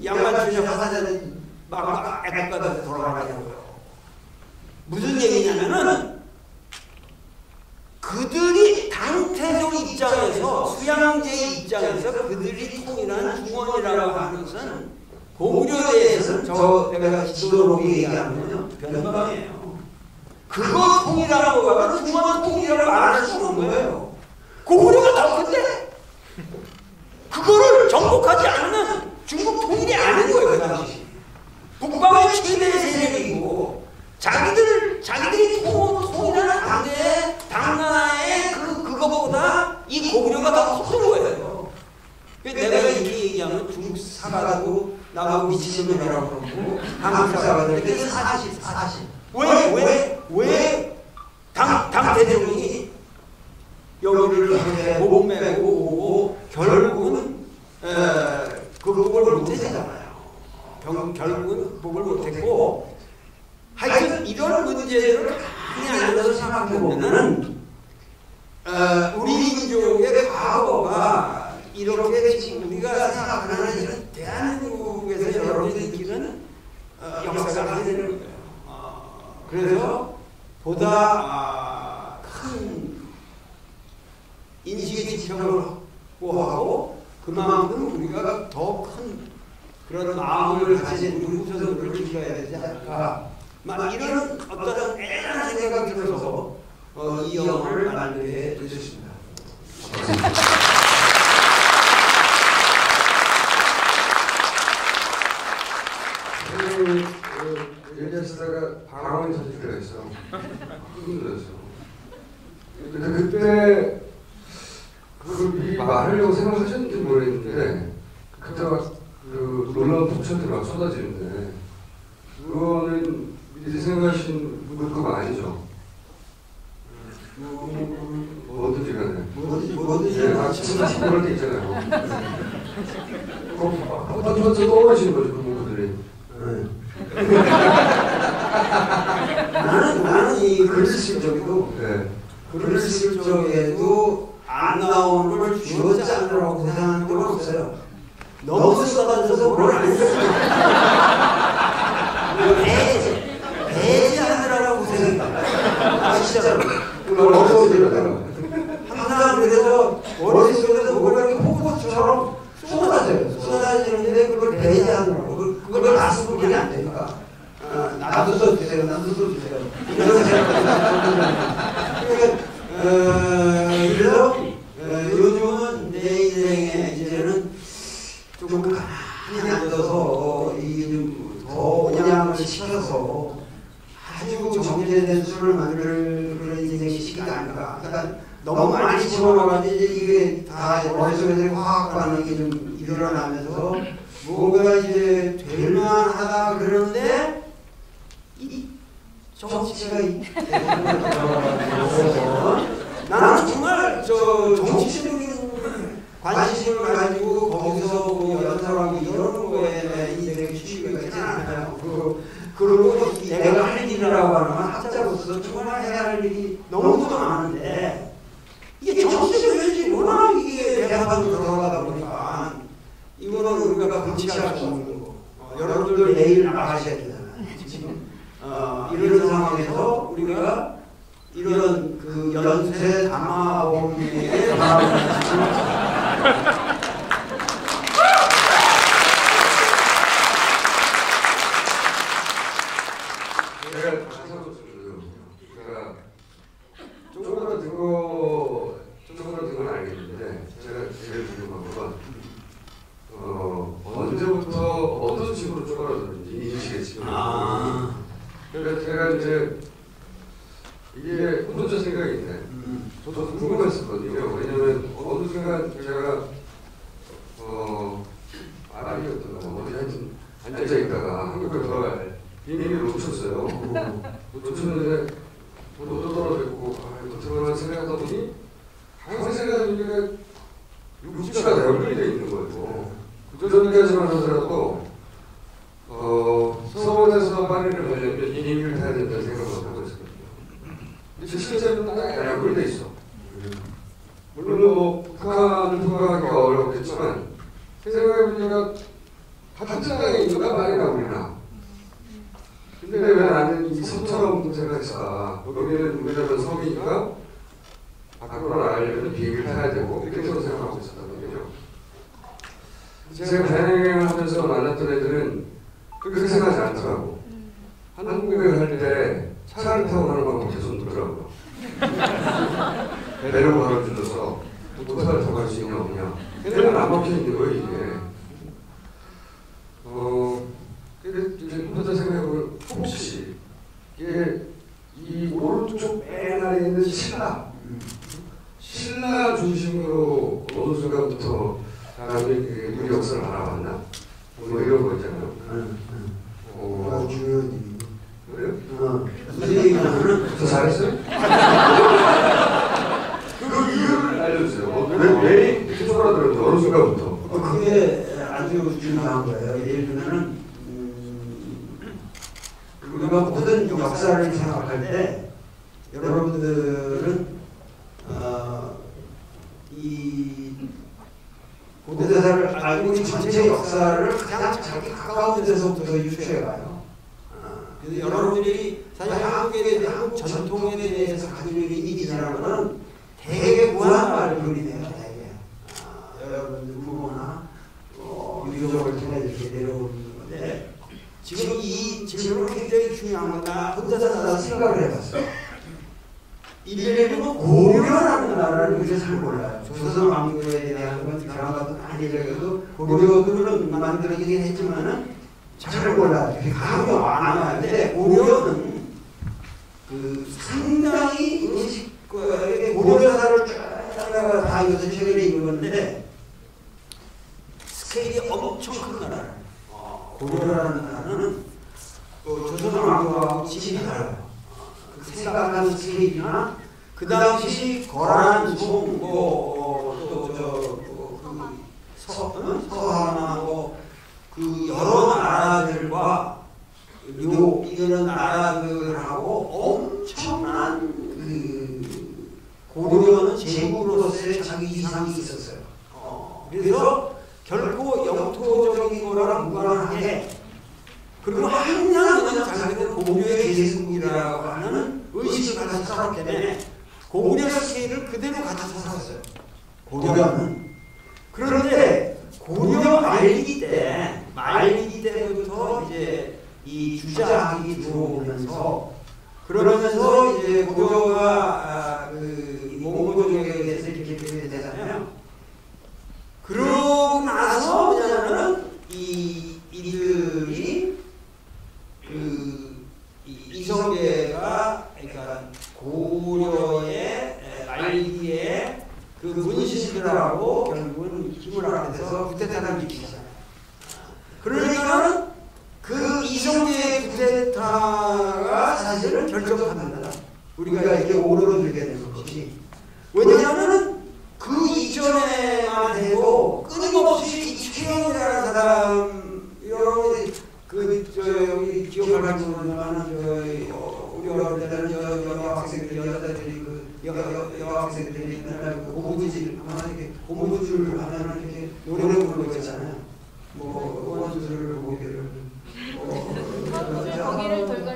양반주녀 화사자는 막 애국가서 돌아가냐고요. 무슨 얘기냐면은 그들이 당태종 입장에서 수양제 입장에서 그들이 통일한 중원이라고 하는 것은 고구려에 대해서는 내가 지도로 얘기하면 변방이에요. 그거 통일하라고 하면 중원 통일이라고 말할 수 없는 거예요. 고구려가 더 큰데 그거를 정복하지 않으면 중국 통일이 아닌 거예요. 그 당시 북방의 최대 세력이고 자기들이 통일하는 당나라의 그거보다 이 고구려가 더 큰 거예요. 내가 이렇게 얘기하면 중국 사가도 나하고 미친놈이라고 그러고 한국 사가들 그게 사실. 왜 당대종이 여기를 못 메고 오고 결국은 극복을 못했잖아요. 결국은 극복을 못했고 하여튼 이런 문제를 가만히 앉아서 생각해보면은 우리 민족의 과거가 이렇게 지금 우리가 생각하는 이런 대한민국에서 여러분들이 느끼는 역사가 안 되는 거예요. 그래서 보다 큰 인식의 지평을 확보하고 그만큼 우리가 더 큰 그런 마음을 가진 우리 후손들을 지켜야 되지 않을까. 막 이런 어떤 애잔한 생각이 들어서 이 영화를 만들게 되셨습니다. 얘기하시다가 방언이 터질 때가 있어. 힘들었어. 근데 그때 이 말하려고 생각하셨는지 모르겠는데 그때 막 그 놀라운 부처들이 막 쏟아지는데 그거는 미리 생각하신 그거 아니죠? 뭐든지 간에 뭐든지 그럴 때 있잖아요. 첫 떠오르시는 거죠 그 부분들이. 나는 이 글을 쓸 적에도 글을 쓸 적에도 안 나오는 걸 쥐어짜 않으라고 생각하는 건 없어요. 너무 쏟아져서 뭘 안 써요. 배제하느라고 생각해요. 진짜로. 항상 그래서 머릿속에서 뭐가 이렇게 폭포처럼 쏟아져요. 쏟아지는데 그걸 배제하느라고. 그걸 다 쓰면 그게 안 되니까. 나도 써주세요. 나도 써주세요. 이런 생각을 그래서 요즘은 내 인생에 이제는 조금 가만히 앉아서 더 온양을 시켜서 아주 정제된 술을 만들 그런 인생의 시기가 아닌가. 그러니까 너무 많이 집어넣어가지고 이게 다 머릿속에서 화학 반응이 좀 일어나면서 뭔가 이제 될만하다 그러는데 이 정치가 나는 정말 정치적인 관심을 가지고 거기서 뭐 연설하고 이런 거에 인생의 취미가 있지 않아요. 그리고 내가 할 일이라고 하는 학자로서 정말 해야 할 일이 너무도 많은데 이게 정치적 현실이 워낙 이게 대화로 들어가다 보니까 이거는 우리가 방치할 수 없는 거. 여러분들 내일 나가셔야 되잖아요. 지금 이런 상황에서 우리가 이런 그 연쇄 담화범위에 조금만 든 건 알겠는데 제가 제일 궁금한 건 언제부터 어떤 식으로 쪼그라들었는지 이해하시겠지만 그러니까 제가 이제 이게 혼자 생각인데 저도 궁금했었거든요. 왜냐면 어느 순간 제가 아랍이었던가 어디 하여튼 앉아있다가 한국에 돌아갈 비행기를 놓쳤어요. 놓쳤는데 또 떨어졌고 이거 들어가는 생각하다 보니 항상 생각하는 게 육지가 연결이 돼 있는 거예요. 그 전까지만 하더라도 서울에서 파리를 가려면 비행기 연결돼 있어. 물론 뭐 북한을 통과하기가 어렵겠지만 생각해보니까 같은 상황에 있는가 말이나 우리나. 근데 왜 나는 이 섬처럼 생각했을까? 여기는 우리나라 섬이니까 밖으로 나가려면 비행기를 타야 되고 이렇게 저는 생각하고 있었단 말이죠. 제가 배낭여행을 하면서 만났던 애들은 그렇게 생각하지 않더라고. 한국에 갈 때 차를 타고 가는 방법 계속 묻더라고요. 배를 걸어주셔서 도타를 타고 갈 수 있냐 없냐. 걔네는 안 막혀 있는 거예요 이게. 이제 혼자 생각해보면 혹시 이게 이 오른쪽 맨 아래에 있는 신라 중심으로 어느 순간부터 우리 역사를 알아봤나? 뭐 이런 거 있잖아요. 아주 중요한 얘기. 그래요? 무슨 얘기냐면은 더 잘했어요? 그 이유를 알려주세요. 왜 이렇게 쫄아들었는지 어느 순간부터? 그게 아주 중요한 거예요. 예를 들면은 우리가 모든 역사를 생각할 때 여러분들은 이 고대사를 알고 이 전체 역사를 가장 자기 가까운 데서부터 유추해 가요. 그래서 여러분들이 사실 한국에 대해 한국 전통에 대해서 가지고 있는 이미지라는 것은 되게 무한말들이네요. 되게 여러분들 부모나 유족을 통해 이렇게 내려오는 건데 지금 이 질문은 굉장히 중요한 거다. 혼자서 나도 생각을 해봤어요. 일례로 고려라는 나라를 우리가 잘 몰라요. 조선 왕조에 대한 건 드라마도 많이 적어도 고려들은 만들어지긴 했지만은 잘 몰라요. 감이 안 와는데 고려는 상당히 고려사를 쭉 따라가 다 이것을 최근에 읽었는데 스케일이 엄청 큰 나라예요. 고려라는 나라는 조선 왕조하고 지금이 달라요. 생각하는 스케일이나 그 당시 거란, 송, 서하나 그 여러 나라들과 이런 나라들하고 엄청난 고려는 제국으로서의 자기 이상이 있었어요. 그래서 결코 영토적인 거랑 무관하게 그리고 항상 그냥 자기들 고려의 계승이라고 하는 의식을 가지고 살았기 때문에 고려 스케일을 그대로 가지고 살았어요. 고려는. 그런데 고려 말기 때부터 이제 이 주자학이 들어오면서 그러면서 이제 고려가 몽고족에 대해서 이렇게 되잖아요. 그러고 나서 뭐냐면은 이들이 이성계가 그러니까 고려의 말기에 그 문신들하고 결국은 힘을 합해서 쿠데타를 일으키잖아요. 그러니까는 그 이성계의 쿠데타가 사실은 결정합니다. 우리가 이렇게 오르들게 되는 것이 왜냐하면은 그 이전에만 해도 끊임없이 이 최영이라는 사람 여러분이 여기 기억을 가지고 있는 우리 어릴 때는 여학생들이 여자들이 여학생들이 맨날 고무줄 이렇게 고무줄 하면 이렇게 노래 부르고 있잖아요. 원수를 고기를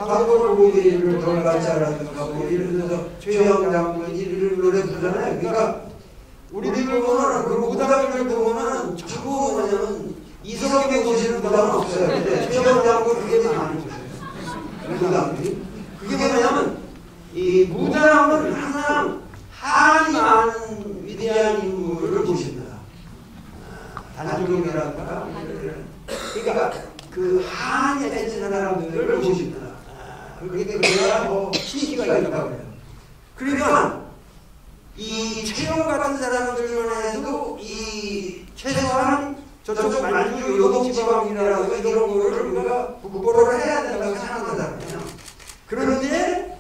한국을 고기를 돌같이라든가 이러면서 최영 장군 이런 노래 부르잖아요. 그러니까 우리들 보면은 그 무당들 보면은 전부 뭐냐면 이성계 보시는 무당은 없어요. 근데 최영 장군 그게 많이 보세요. 무당들이 그게 뭐냐면 이 무당은 항상 한이 많은 위대한 인물을 보십니다. 단종이라든가 그러니까 그 한이 되는 사람들을 보십니다. 그래야 신기가 있다고 해요. 그러니까 이 최영 같은 사람들만 해도 이 최소한 저쪽 만주 요동지방이라든가 이런 거를 우리가 국보를 해야 된다고 생각하잖아요. 그런데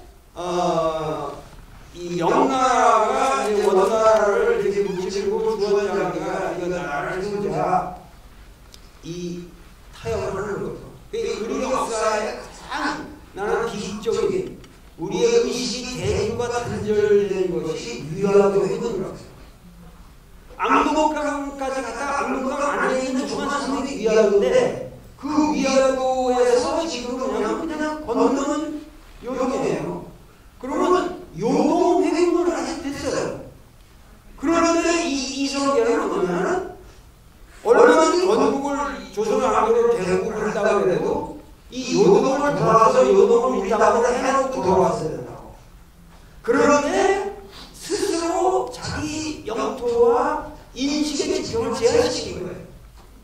이 영나라가 이제 원나라를 이렇게 뭉치고 주원장이가 이거 나라를 세우자 이 타협을 하는 거죠. 우리 역사의 가장 나는 기식적인 우리의 의식이 대중과 왕조가 단절된 것이 위화도 해군이라고 했어요. 압록강까지 갔다가 압록강 안에 있는 중앙선생이 위화도인데 그 위화도에서 지금 그냥 건너는 요동이에요. 그러면 요동 회군을 아직 됐어요. 그런데 이 이성계는 뭐냐면 얼마든지 건국을 조선왕조를 대국을 한다고 해도 이 요동을 돌아서 요동을 밀당을 해놓고 돌아왔어야 된다고. 그런데 스스로 자기 영토와 인식의 지평을 제한시킨 거예요.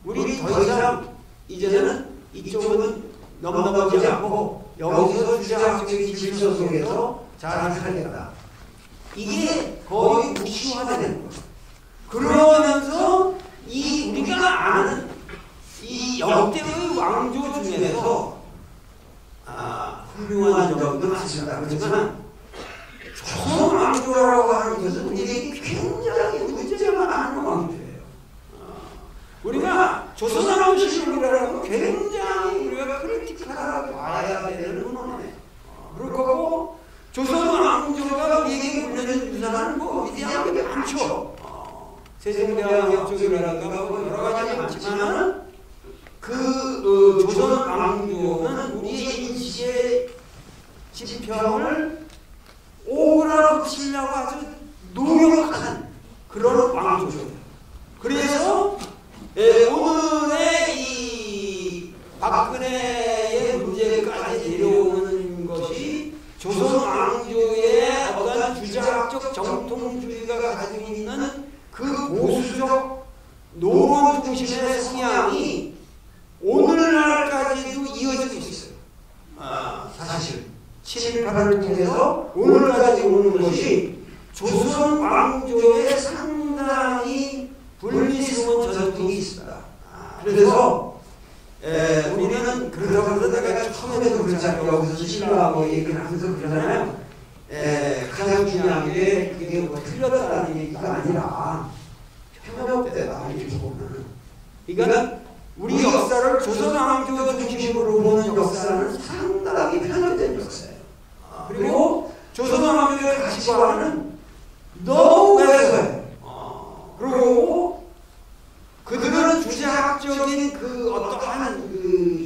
우리 더 이상 이제는 이쪽은 넘어가지 않고 여기서 주장적인 질서 속에서 잘 살겠다. 이게 거의 무시화되는 거예요. 그러면서 이 우리가 아는 이 역대의 왕조 중에서 훌륭한 점도 많습니다. 그렇지만 조선 왕조라고 하는 것은 우리에게 굉장히 문제가 많은 왕조예요. 우리가 조선 왕실이라는 건 굉장히 우리가 크리티컬하게 봐야 되는 문화예요. 그렇고 조선 왕조가 우리에게 물려준 유산은 뭐 위대한 게 많죠. 세종대왕 쪽이라든가 여러 가지 많지만은 그 조선 왕조는 우리의 인식의 지평을 오그라붙이려고 아주 노력한 그런 왕조죠. 그래서 오늘의 이 박근혜의 문제까지 내려오는 것이 조선 왕조의 어떤 주자학적 정통주의가 가지고 있는 그 보수적 노원 중심의 성향이 오늘날까지도 이어지고 있어요. 사실 7, 8을 통해서 오늘까지 오는 것이 조선 왕조의 상당히 분리스러운 전통이 있습니다. 그래서 우리는 그렇다고 해서 내가 처음에도 그렇잖아요. 여기서 신라하고 얘기를 하면서 그러잖아요. 가장 중요한 게 그게 뭐 틀렸다는 얘기가 아니라 편협되다 이렇게 보면. 그러니까 우리 역사를 조선 왕조 중심으로 보는 역사는 상당히 편협된 역사예요. 그리고 조선 왕조의 가치관은 너무 왜소해요. 그리고 그들은 주자학적인 그 어떠한 그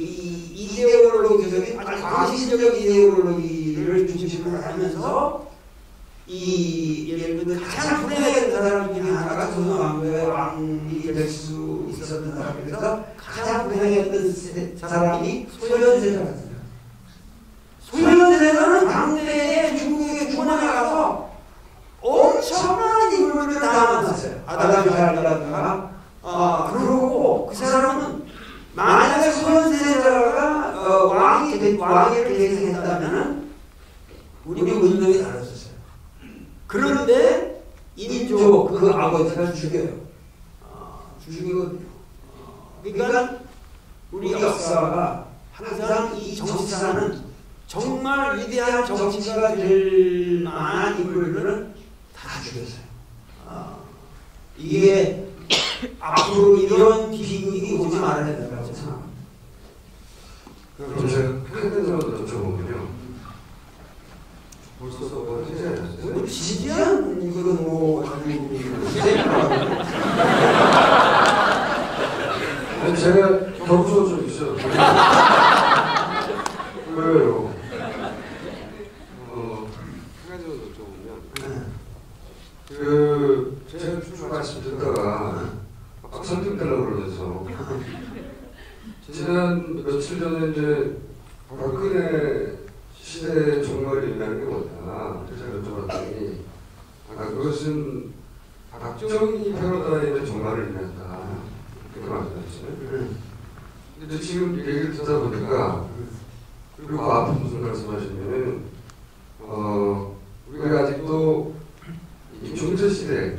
이데올로기적인 아주 광신적인 이데올로기를 중심으로 하면서 이 예를 들면 가장 불행했던 사람 중에 하나가 조선 왕조의 왕이 될 수 있었던 사람. 그래서 가장 불행했던 사람이 소현세자였어요. 소현세자는 당대에 중국의 군원에 가서 엄청난 인물을 다 만났어요. 아담샤라든가. 그러고 그 사람은 만약에 소현세자가 왕위를 계승했다면 우리 문명이 달랐었어요. 그런데 인조 그 아버지가 죽여요. 죽이거든요. 그러니까 우리 역사가 항상 이 정치사는 정말 위대한 정치가 될 만한 인물들은 다 죽였어요. 이게 앞으로 이런 비극이 오지 말아야 된다고 생각합니다. 그럼 제가 평균적으로 여쭤보면요. 벌써 뭐 오늘 진지한 이거는 뭐 아니 제가 경수가 좀 있어요. 왜요? 한 가지만 여쭤보면 제가 쭉 말씀 듣다가 막 설득되려고 그러면서 지난 며칠 전에 이제 박근혜 시대 종말이 일어나는 게 뭐냐 제가 여쭤봤더니 그것은 박정희 패러다임의 종말을 일어난다 그렇게 말씀하셨어요. 근데 지금 얘기를 듣다 보니까 그리고 앞에 무슨 말씀하시냐면 우리가 아직도 이 중세시대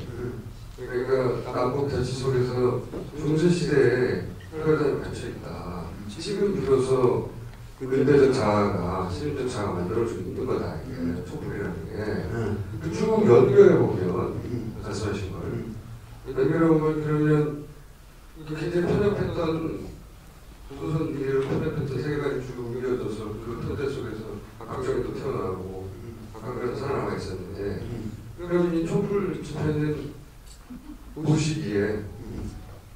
그러니까 남북 대치 속에서 중세시대에 패러다임이 갇혀있다. 지금 비로소 근대적 자아가 시민적 자아가 만들어지고 있는 거다. 이게 촛불이라는 게. 쭉 연결해보면 말씀하신 걸 연결해보면 그러면 굉장히 편협했던 조선 미래를 편협했던 세계관이 쭉 이어져서 그 편대 속에서 박정희도 태어나고 그래서 살아남아 있었는데 그러면 이 촛불 집회는 보시기에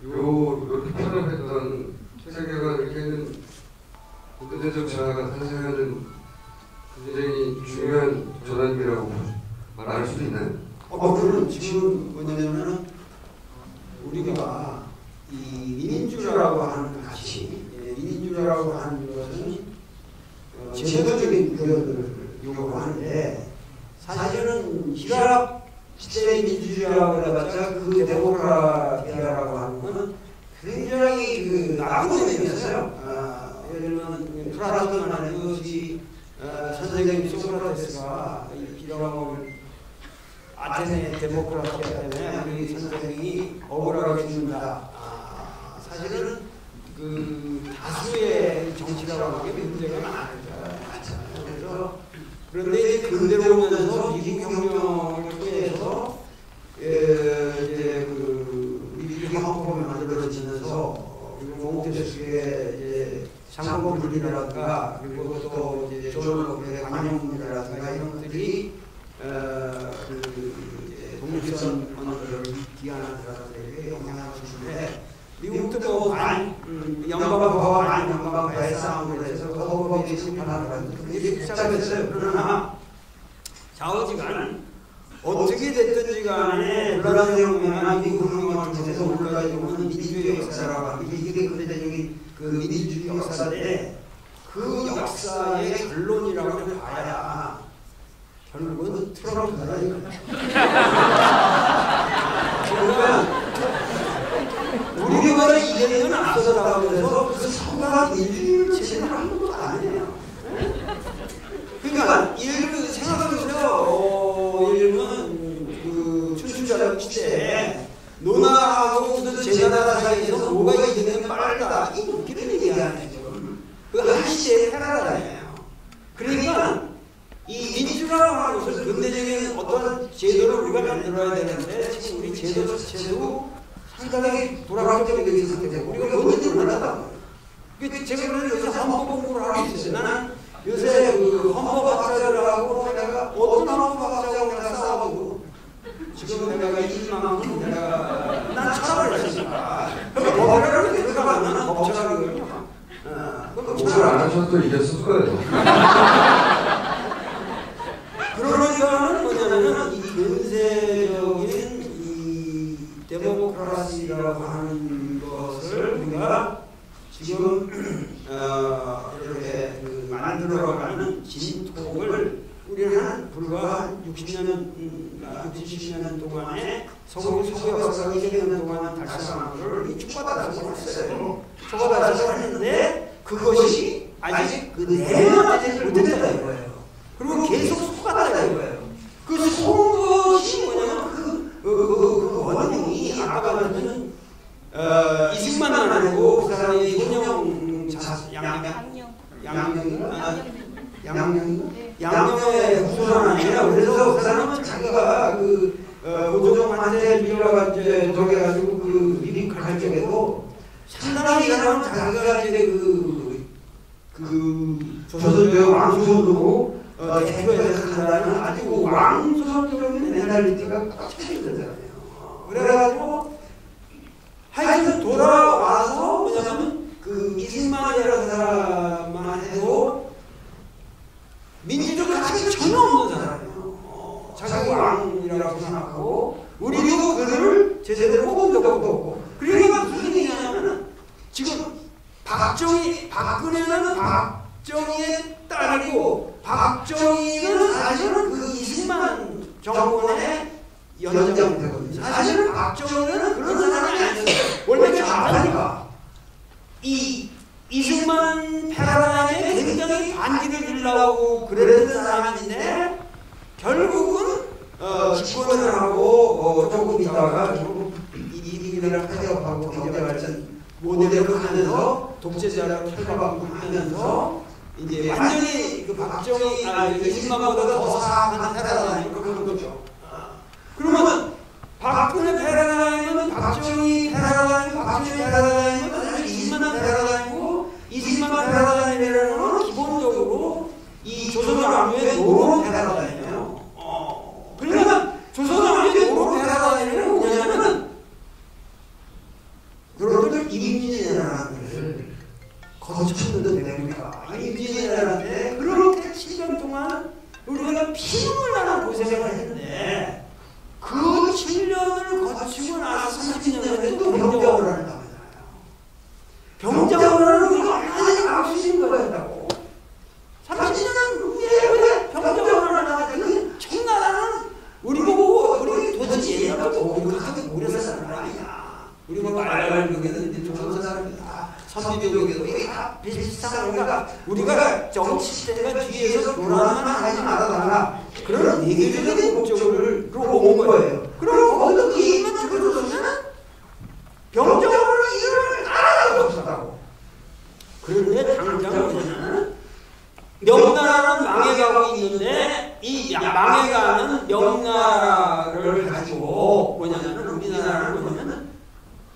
이렇게 편협했던 세계가 이렇게는 군대적 자아가 탄생하는 굉장히 중요한 전환기라고 말할 수 있나요? 그럼 지금 뭐냐면은 우리가 이 민주라고 하는 가치, 민주라고 하는 것은 제도적인 구현을 요구하는데 사실은 히랍 시대의 민주주의라고 해봤자 그 데모크라티아라고 하는 것은 굉장히 그 나쁜 의미였어요. 예를 들면 플라톤만 해도 선생님 소크라테스가 이런 아테네 데모크라티아 때문에 우리 선생이 억울하게 죽는다. 사실은 그 다수의 정치라고 하는 게 문제가 많잖아요. 그래서 그런데 이제 근대로 오면서 미국 혁명을 통해서 이제 그 미국의 헌법이 만들어지면서 몽테스키의 이제 상권 분리라든가 그리고 또 이제 존 로크의 관용문이라든가 이런 것들이 독립선 언어를 기하는 사람들에게 영향을 주는데 미국도 뭐 영광과 반영광과의 싸움을 해서 헌법이 심판하는 그게 복잡했어요. 그러나 좌우지간 어떻게 됐든지 간에 불란서 혁명이나 미국 혁명을 통해서 우리가 보는 민주주의 역사라고 하는 이게 근대적인 그 민주주의 역사인데 그 역사의 결론이라고 봐야 결국은 트럼프다 이거예요. 우리가 이제는 앞서다고 해서 그 성공한 민주주의를 제대로 한 것도 아니에요. 그러니까 예를 생각해보세요. 예를 들면 그 춘추전국 시대에 노나하고 무슨 제나라 사이에서 뭐가 이기는 빠르다 이 웃기는 얘기 아니에요. 그 한 시대의 패러다임이에요. 그러니까 이 민주라고 하는 것을 근대적인 어떤 제도를 우리가 만들어야 되는데 지금 우리 제도 자체도 상당히 불합리적인 상태고 우리가 뭔지 몰랐다. 제가 그래서 요새 헌법 공부를 하고 있어요. 나는 요새 그 헌법학자들하고 내가 어떤 헌법학자하고 내가 싸우고 지금 내가 이만큼 내가 난 철학을 했으니까 법이라는 게 들어가면 법철학이거든요. 공부를 안 하셔도 이겼을 거예요. 그러니까는 뭐냐면은 이 근세적인 이 데모크라시라고 하는 것을 우리가 지금 이렇게 그 만들어가는 진통을 우리는 불과 60년, 70년 동안에 서구 역사가 200년 동안 달성한 것을 축받아서 했어요. 축받아서 했는데 그것이 아직 그 내면화되지 못했다 이거예요. 그리고 계속 속았다 이거예요. 그 속은 것이 뭐냐면 그 원인이 아까 말했던 이승만은 아니고 그 사람이 양녕의 후손은 아니라 그래서 그 사람은 자기가 그 고종한테 밀려가 이제 돌아가지고 그 미국 갈 적에도 상당히 이 사람은 자기가 이제 그 조선조의 왕손으로 대표해서 한다는 아주 왕손적인 멘탈리티가 꽉 차있는 사람이에요. 그래가지고 하여튼 돌아와서 뭐냐면 그 이승만이라는 사람만 해도 민주적 가치가 전혀 없는 사람이에요. 자기 왕이라고 생각하고 우리도 그들을 제대로 뽑은 적도 없고 그러니까 무슨 얘기냐면 지금 박근혜는 박정희의 딸이고 박정희는 사실은 그 이승만 정권의 연장되거든요. 사실은 박정희는 그런 사람이 아니었어요. 원래 좌파니까 이승만 패러다임에 굉장히 반기를 들려고 그랬던 사람인데 결국은 집권을 하고 조금 있다가 결국 이민이랑 타협하고 경제발전 모델을 하면서 독재자라고 탈바꿈하면서 이제 완전히 그 박정희 이승만보다 더 사악한 패러다임으로 그런 거죠. 그러면 박근혜 패러다임은 박정희 패러다임은 사실 이승만 패러다임이고 이승만 패러다임이라는 건 기본적으로 이 조선왕조의 노론 패러다임이에요. 거쳤는데 우리가 임진왜란때 그렇게 7년 동안 우리가 피눈물 나는 고생을 했는데 그 7년을 거치고 나서 30년에 또 병자호란을 당하잖아요. 병자호란은 우리가 완전히 막을 수 있는 거였다고. 30년은 왜 병자호란을 당하지? 그 청나라는 우리 보고 우리 도대체 얘기하고 우리가 그렇게 오래 산 사람 아니야. 우리가 말발국에는 조선 사람이다. 선비벽에도 이게 다 비슷한 거니까 우리가 정치 때가 뒤에서 교란만 하지 말아달라. 그런 예계적인 목적을 온 거예요. 그럼 거기서 그 얘기만 들어줬으면 병정으로 이를 따라갈 수 없었다고. 그런데 당장 뭐냐면 명나라는 망해가고 있는데 이 망해가는 명나라를 가지고 뭐냐면 우리나라는 뭐냐면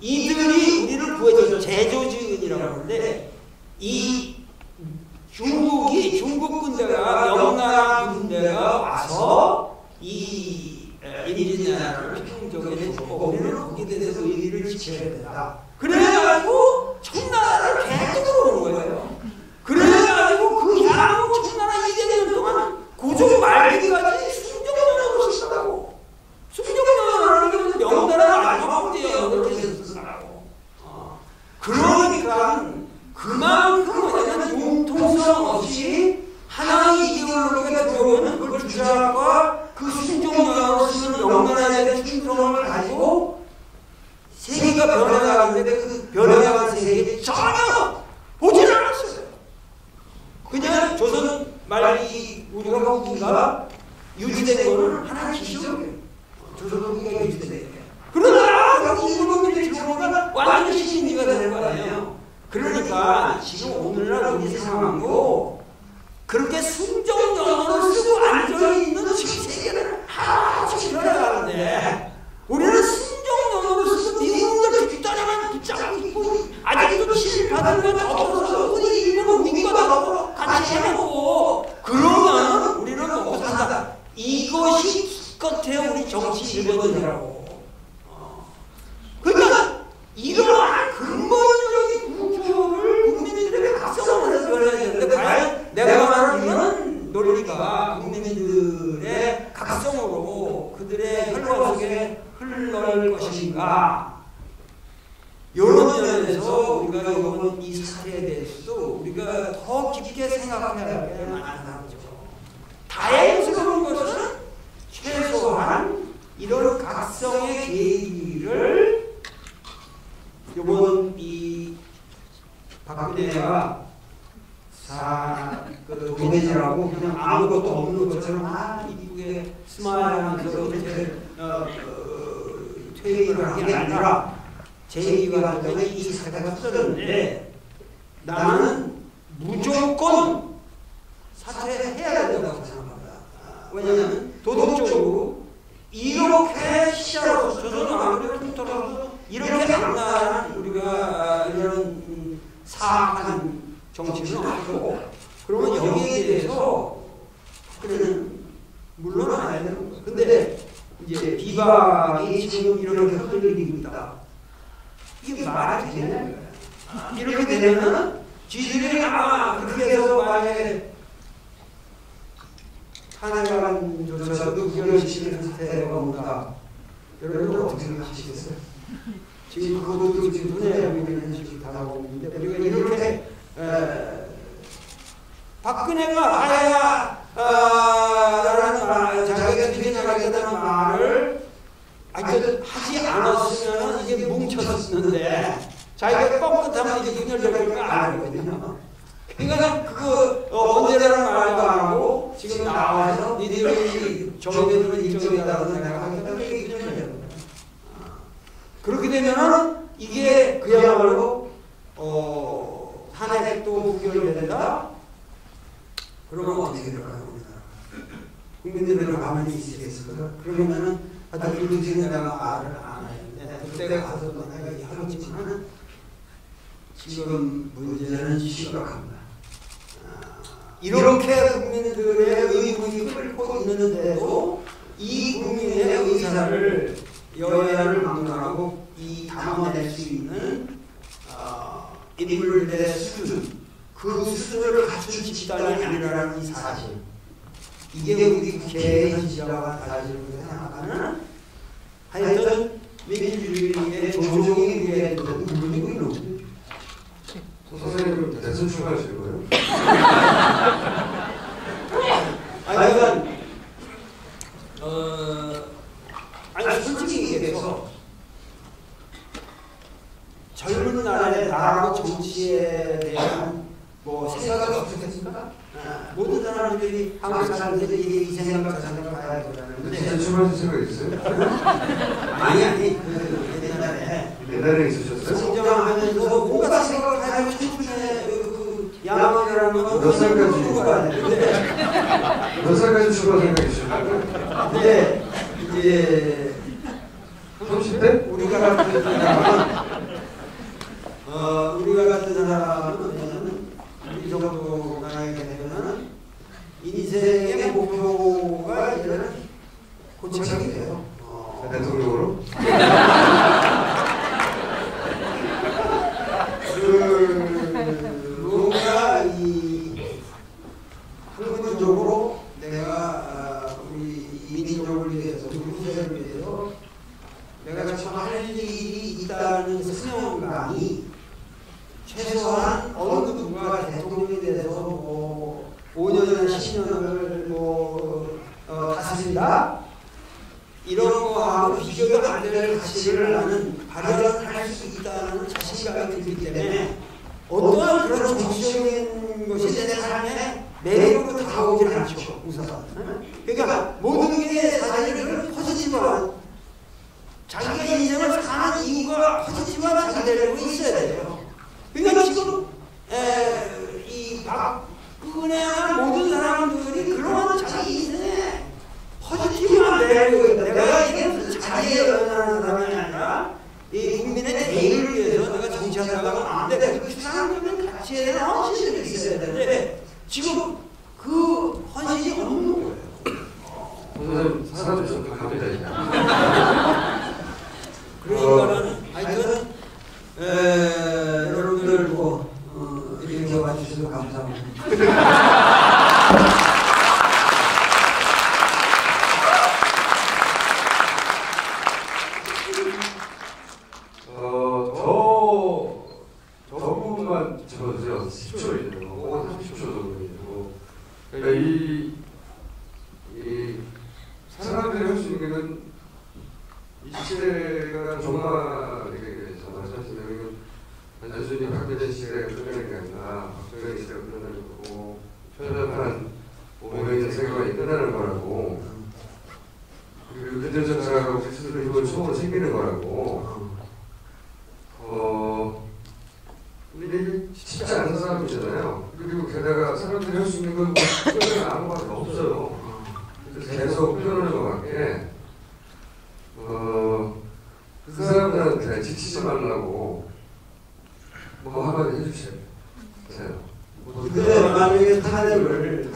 이들이 우리를 구해줘서 제조지은이라고 하는데 이 중국 군대가 명나라 군대가 와서 이 임진왜란을 평정해주고 우리는 거기에 대해서 의리를 지켜야 된다. 그래가지고 청나라를 계속 들어오는 거예요. 그래가지고 그 향후 청나라 200년 동안 고종 말기까지 순종년으로 썼다고. 순종년이라는 게 명나라 마지막 문제였는데 계속 쓰라고. 그러니까 그만큼 뭐냐면 융통성 없이 하나의 이데올로기가 들어오면 그걸 주장과 그 순종년으로 쓰는 명나라에 대한 충성을 가지고 세계가 변해가는데 그 변해가는 세계에 전혀 보지를 않았어요. 그냥 조선 말기 우리가 후기가 유지된 거는 하나의 기적이에요. 조선 후기가 유지된 거예요. 그러나 일본들이 들어오니까 완전히 신비가 되는 거 아니에요. 그러니까 지금 오늘날 우리 상황도 그렇게 순종년으로 쓰고 앉아있는 지금 세계는 하나씩 변해가는데 우리는 순종년으로 쓰고 미국들 뒷다리만 붙잡고 있고 아직도 치료받은 건 없어서 우리 일본은 미국과 더불어 같이 해놓고 그러면 우리는 먹고 산다. 이것이 기껏해야 우리 정치 일본이라고. 그러니까 이러한 근본적인 구조를 국민들에게 각성을 해서 변해야 되는데 과연 내가 말하는 이런 논리가 국민들의 각성으로 그들의 혈관 속에 흘러갈 것인가? 이런 면에서 우리가 이번 이 사태에 대해서도 우리가 더 깊게 생각해야 할 게 많다는 거죠. 다행스러운 것은 최소한 이런 각성의 계기를 이번 이 박근혜가 그 도매질하고 그냥 아무것도 없는 것처럼 이쁘게 스마일하면서 이렇게 퇴임을 한 게 아니라 제2가 되면 이 사태가 터졌는데 나는 무조건 사퇴해야 된다고 생각합니다. 왜냐하면 도덕적으로 이렇게 시작으로서 조선은 아무래도 통틀어서 이렇게 강한 우리가 이런 사악한 정치는 없고 그러면 여기에 대해서 그는 물러나야 되는 거예요. 근데 이제 비박이 지금 이렇게 흔들리고 있다. 이게 말이 되는 거예요. 이렇게 되면은 지들이 아마 그렇게 해서 만약에 탄핵안조차도 무결시키는 사태가 온다. 여러분 어떻게 생각하시겠어요? 지금 그것도 지금 눈에 보이는 지금 다가오고 있는데 우리가 이렇게 박근혜가 하야 라는 말, 자기가 퇴진하겠다는 말을 하지 않았으면 이게 뭉쳤었는데 자기가 뻥끗하면 이제 문을 열을 거 아니거든요. 그러니까 그거 언제라는 말도 안 하고 지금 나와서 니들이 정해두는 일정이라고 생각하니까 그게 문을 열는 거예요. 그렇게 되면은 이게 그야말로 탄핵도 부결된다. 그러면 어떻게 될까요? 국민들은 가만히 있으겠을까? 그러면은 하여튼 그들은 내가 말을 안 하는데 그때 가서 내가 하겠지만 지금 문제는 심각합니다. 이렇게 국민들의 의문이 끓고 있는데도 이 국민의 의사를 여야를 막론하고 이 담아낼 수 있는 인물들의 수준 그 수준을 갖춘 집단이 아니라는 이 사실, 이게 우리 국회의 현실화가 사실을 생각하는 하여튼 민주주의의 조종이 우리의 물리고 있는 거죠. 선생님 대선 출마하실 거예요? 그러니까 아니 솔직히 얘기해서 젊은 날에 나라고 정치에 대한 뭐 생각을 없었겠습니까? 모든 사람들이 한국 사람들이 이 생각 저 생각 가야 된다는데 대선 출마하실 생각 있어요? 아니 옛날에 있으셨어요? 성장하면서 뭔가 생각을 가지고 청춘의 그 야망이라는 건 몇 살까지? 몇 몇 살까지 출마 생각 있으셨나요? 근데 이제 30대? 우리가 같은 사람은 왜냐면 우리 정도 나이가 되면은 인생의 목표가 이제는 고착이 돼요. 대통령으로? 뭔가 이 한국적으로 내가 우리 민족을 위해서 우리 후세를 위해서 내가 참 할 일이 있다는 사명감이 최소한 어느 누가 대통령이 돼서 뭐 5년이나 10년을 다스린다 이런 거하고 비교가 안 될 가치를 나는 발현할 수 있다는 자신감이 들기 때문에 어떠한 그런 정치적인 것이 내 삶에 매력으로 다가오질 않죠. 우선. 그러니까 모든 게 사실은 포지티브한 자기가 인생을 사는 이유가 포지티브한 자기되려고 있어야 돼요. 그러니까 지금 이 박근혜와 모든 사람들이 그런 자기 인생에 포지티브한 매력이 있다. 내가 이게 자기에 연연하는 사람이 아니라 이 국민의 대의를 위해서 내가 정치한다고 하는데 그 추상적인 가치에 대한 헌신이 있어야 되는데 지금 그 헌신이 없는 거예요. 선생님 사람이 좀 갑니다. 그러니까는 하여튼 여러분들 뭐 이렇게 와주셔서 감사합니다. 저 부분만 집어주세요. 10초 있는 거, 혹은 30초 정도 있는 거. 그러니까 이 사람들이 할 수 있는 건 이 시대가 종말에게 말씀하시면 단순히 박근혜 시대가 끝나는 게 아니라 박정희 시대가 끝나는 거고 편협한 500년 세계관이 끝나는 거라고 그리고 근대적 사회가 우리 스스로 힘을 처음으로 생기는 거라고 이게 쉽지 않은 싸움이잖아요. 그리고 게다가 사람들이 할 수 있는 건 아무것도 없어요. 그래서 계속 표현하는 것밖에 그 사람들한테 지치지 말라고 뭐 한마디 해주세요. 근데 만약에 탄핵을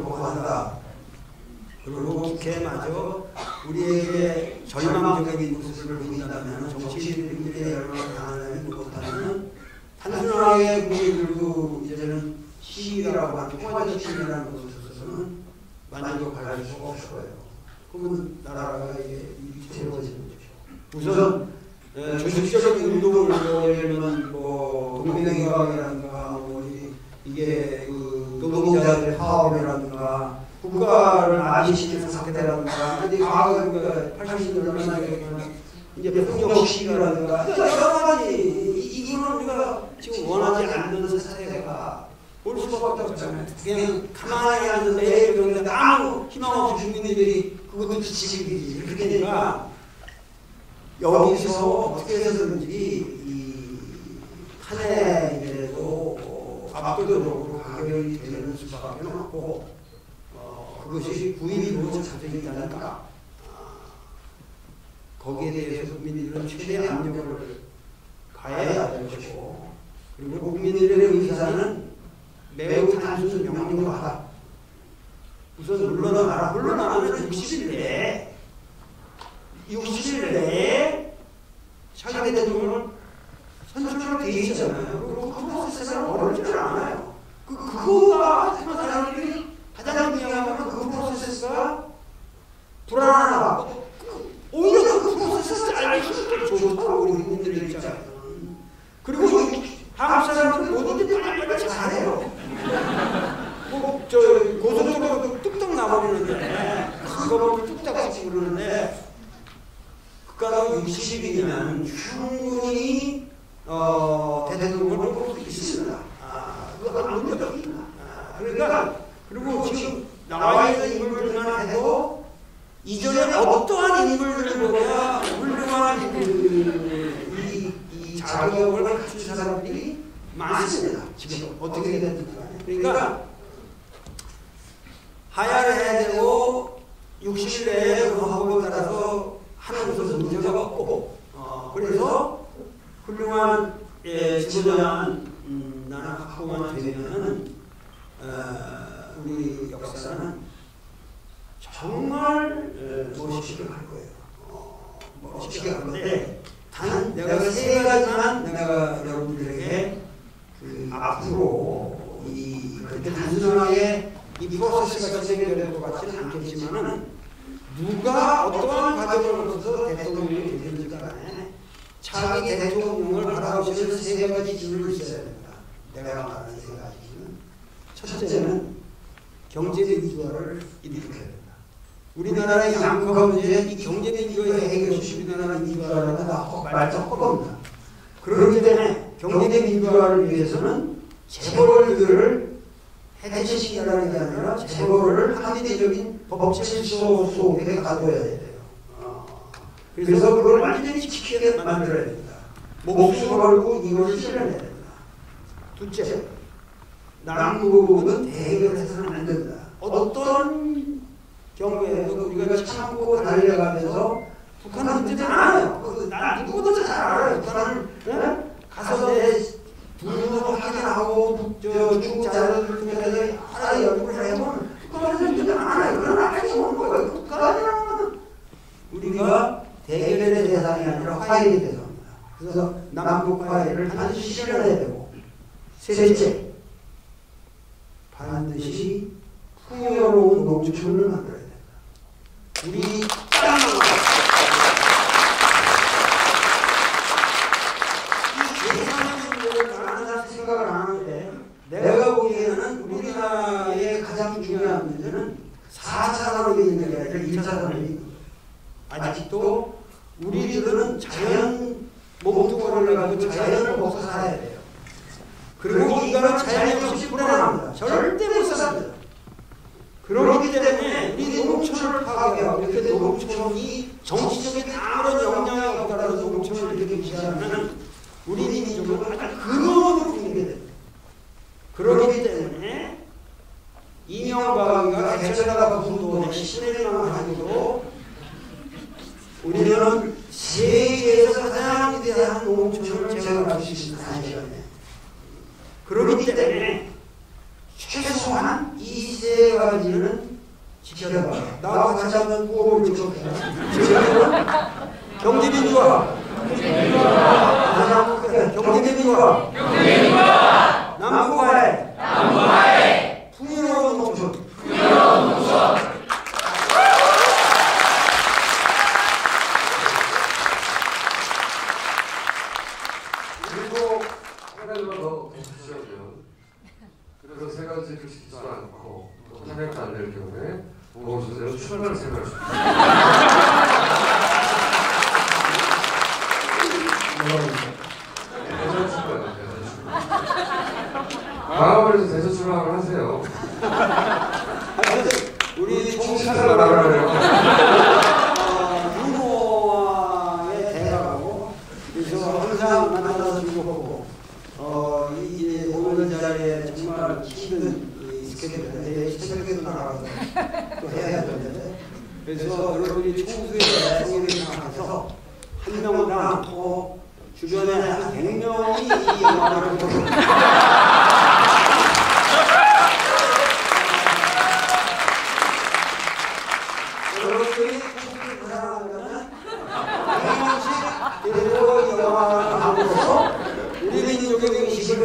보고한다. 그리고 국회마저 우리에게 절망적인 모습을 보인다면 정치인들의 열망을 당하는 못하면 단순하게 국민들도 이제는 시위라고 하는 통화적 시위라는 것에 있어서는 만족할 수가 없을 거예요. 그러면 나라가 이게 새로워지는 거죠. 우선 조직적인 운동을 하려면 뭐 동맹개혁이라든가 뭐 이게 그 노동자들의 파업이라든가 국가를 마비시키는 상태라든가 근데 과거에 80년대 이제 폭력 시위라든가 여러 가지 이거는 우리가 지금 원하지 않는 사태가 올 수밖에 없잖아요. 그냥 가만히 앉아서 매일 그런데 아무 희망 없이 국민들이 그것도 지지기지 이렇게 되니까 여기서 어떻게 해서든지 이 탄핵에도 압도적으로 가결이 되는 수밖에 없고 그것이 구인으로 잡혀져 있다니까 거기에 대해서 국민들은 최대 압력을 가해야 될 것이고 그리고 국민들의 의사는 매우 단순 명료하다. 우선 물러나라. 물러나면 60일 내에 차기 대통령을 선출로 되어 있잖아요. 그리고 그 프로세스는 어렵지 않아요. 프로세스가 불안하다. 오히려 그 프로세스를 알기 좋다. 우리 국민들 입장에서. 그리고 한국 사람들은 뭐든지 빨리빨리 잘해요. 저 고속도로가 뚝딱 나버리는데 그거를 뚝딱 찍고 그러는데 국가가 60이면 충분히 대통령을 뽑을 수 있습니다. 그거 아무 문제가 없습니다. 그러니까 그리고 지금 나와 있는 인물들만 해도 이전에 어떠한 인물들보다 훌륭한 이 자격을 갖춘 사람들이 많습니다. 지금 어떻게 됐든지 그러니까 하야를 해야 되고 60일 내에 그 헌법에 따라서 하는 것은 문제가 없고 그래서 훌륭한 지도자는 나는 확보만 되면은 우리 역사는 정말 멋있게 갈 거예요. 멋있게 갈 건데 단 내가 세 가지만 내가 여러분들에게 앞으로 그렇게 단순하게 이 프로세스가 진행될 것 같지는 않겠지만은 누가 어떠한 과정을 거쳐서 대통령이 되든지 간에 차기 대통령을 바라보시는 세 가지 기준이 있어야 됩니다. 내가 말하는 세 가지 기준. 첫째는 경제 민주화를 일으켜야 됩니다. 우리나라의 양극화 문제, 이 경제 민주화의 해결이 우리나라 민주화라는 말자 허겁니다. 그렇기 때문에 경제 민주화를 위해서는 재벌들을 해체시키라는 게 아니라 재벌을 합리적인 법 질서 속에 가둬야 돼요. 그래서 그걸 완전히 지키게 만들어야 됩니다. 목숨 걸고 이걸 실현해야 됩니다. 둘째, 남북은 대결해서는 안 됩니다. 어떤 경우에도 우리가 참고 달려가면서 북한 문제는 알아요. 난 누구보다 잘 알아요. 북한을 가서 내 눈으로 확인하고 중국 자료를 통해서 알아 연구를 해보면 북한은 문제는 알아요. 그건 알지 못하는 거예요. 북한이라는 건 우리가 대결의 대상이 아니라 화해의 대상입니다. 그래서 남북 화해를 반드시 실현해야 되고 셋째, 반드시 풍요로운 농촌을 만들어야 됩니다. 우리 땅을 생각을 안 하는데 내가 보기에는 우리나라의 가장 중요한 문제는 4차 산업이 있는 게 아니라 1차 산업이 있는 거예요. 아직도 우리들은 자연 몸뚱아리를 가지고 자연을 먹고 살아야 돼요. 그리고 인간은 자연이 없이 불안합니다. 절대 못 삽니다. 그렇기 때문에 우리 농촌을 파괴하고 이렇게 농촌이 정치적인 아무런 영향이 없다라고 농촌을 이렇게 무시하면 우리 민족은 아주 근원으로 붕괴 됩니다. 그렇기 때문에 이명박이가 개천하다 부분도 신뢰만 가지고 우리는 세계에서 가장 위대한 농촌을 제공할 수 있습니다. 그렇기 때문에 최소한 이 세 가지는 지켜봐. 나와 같이 한번 구호를 지켜봐. 경제민주화, 경제민주화, 남북화해, 풍요로운 농촌. 그리고 한 가지만 더 해주시면, 그래서 세 가지를 지키지 않고 또 탄핵도 안 될 경우에 보건소재로 출발을 생각할 수 있습니다. 방어에서 대선 출마를 하세요. 우리 총차를 말하래요. 유머와의 대화하고 그래서 항상 만나서 즐겁고 이 오늘 자리에 정말 힘든 스케줄인데 새벽에도 나가서 또 해야 되는데 그래서 여러분이 총수의 성의를 생각해서 한 명당 또 주변에 한 100명이 이 영화를 보고 여러분이 총수를 사랑하면 100명씩 이 영화를 보고서 우리 민족의 의식을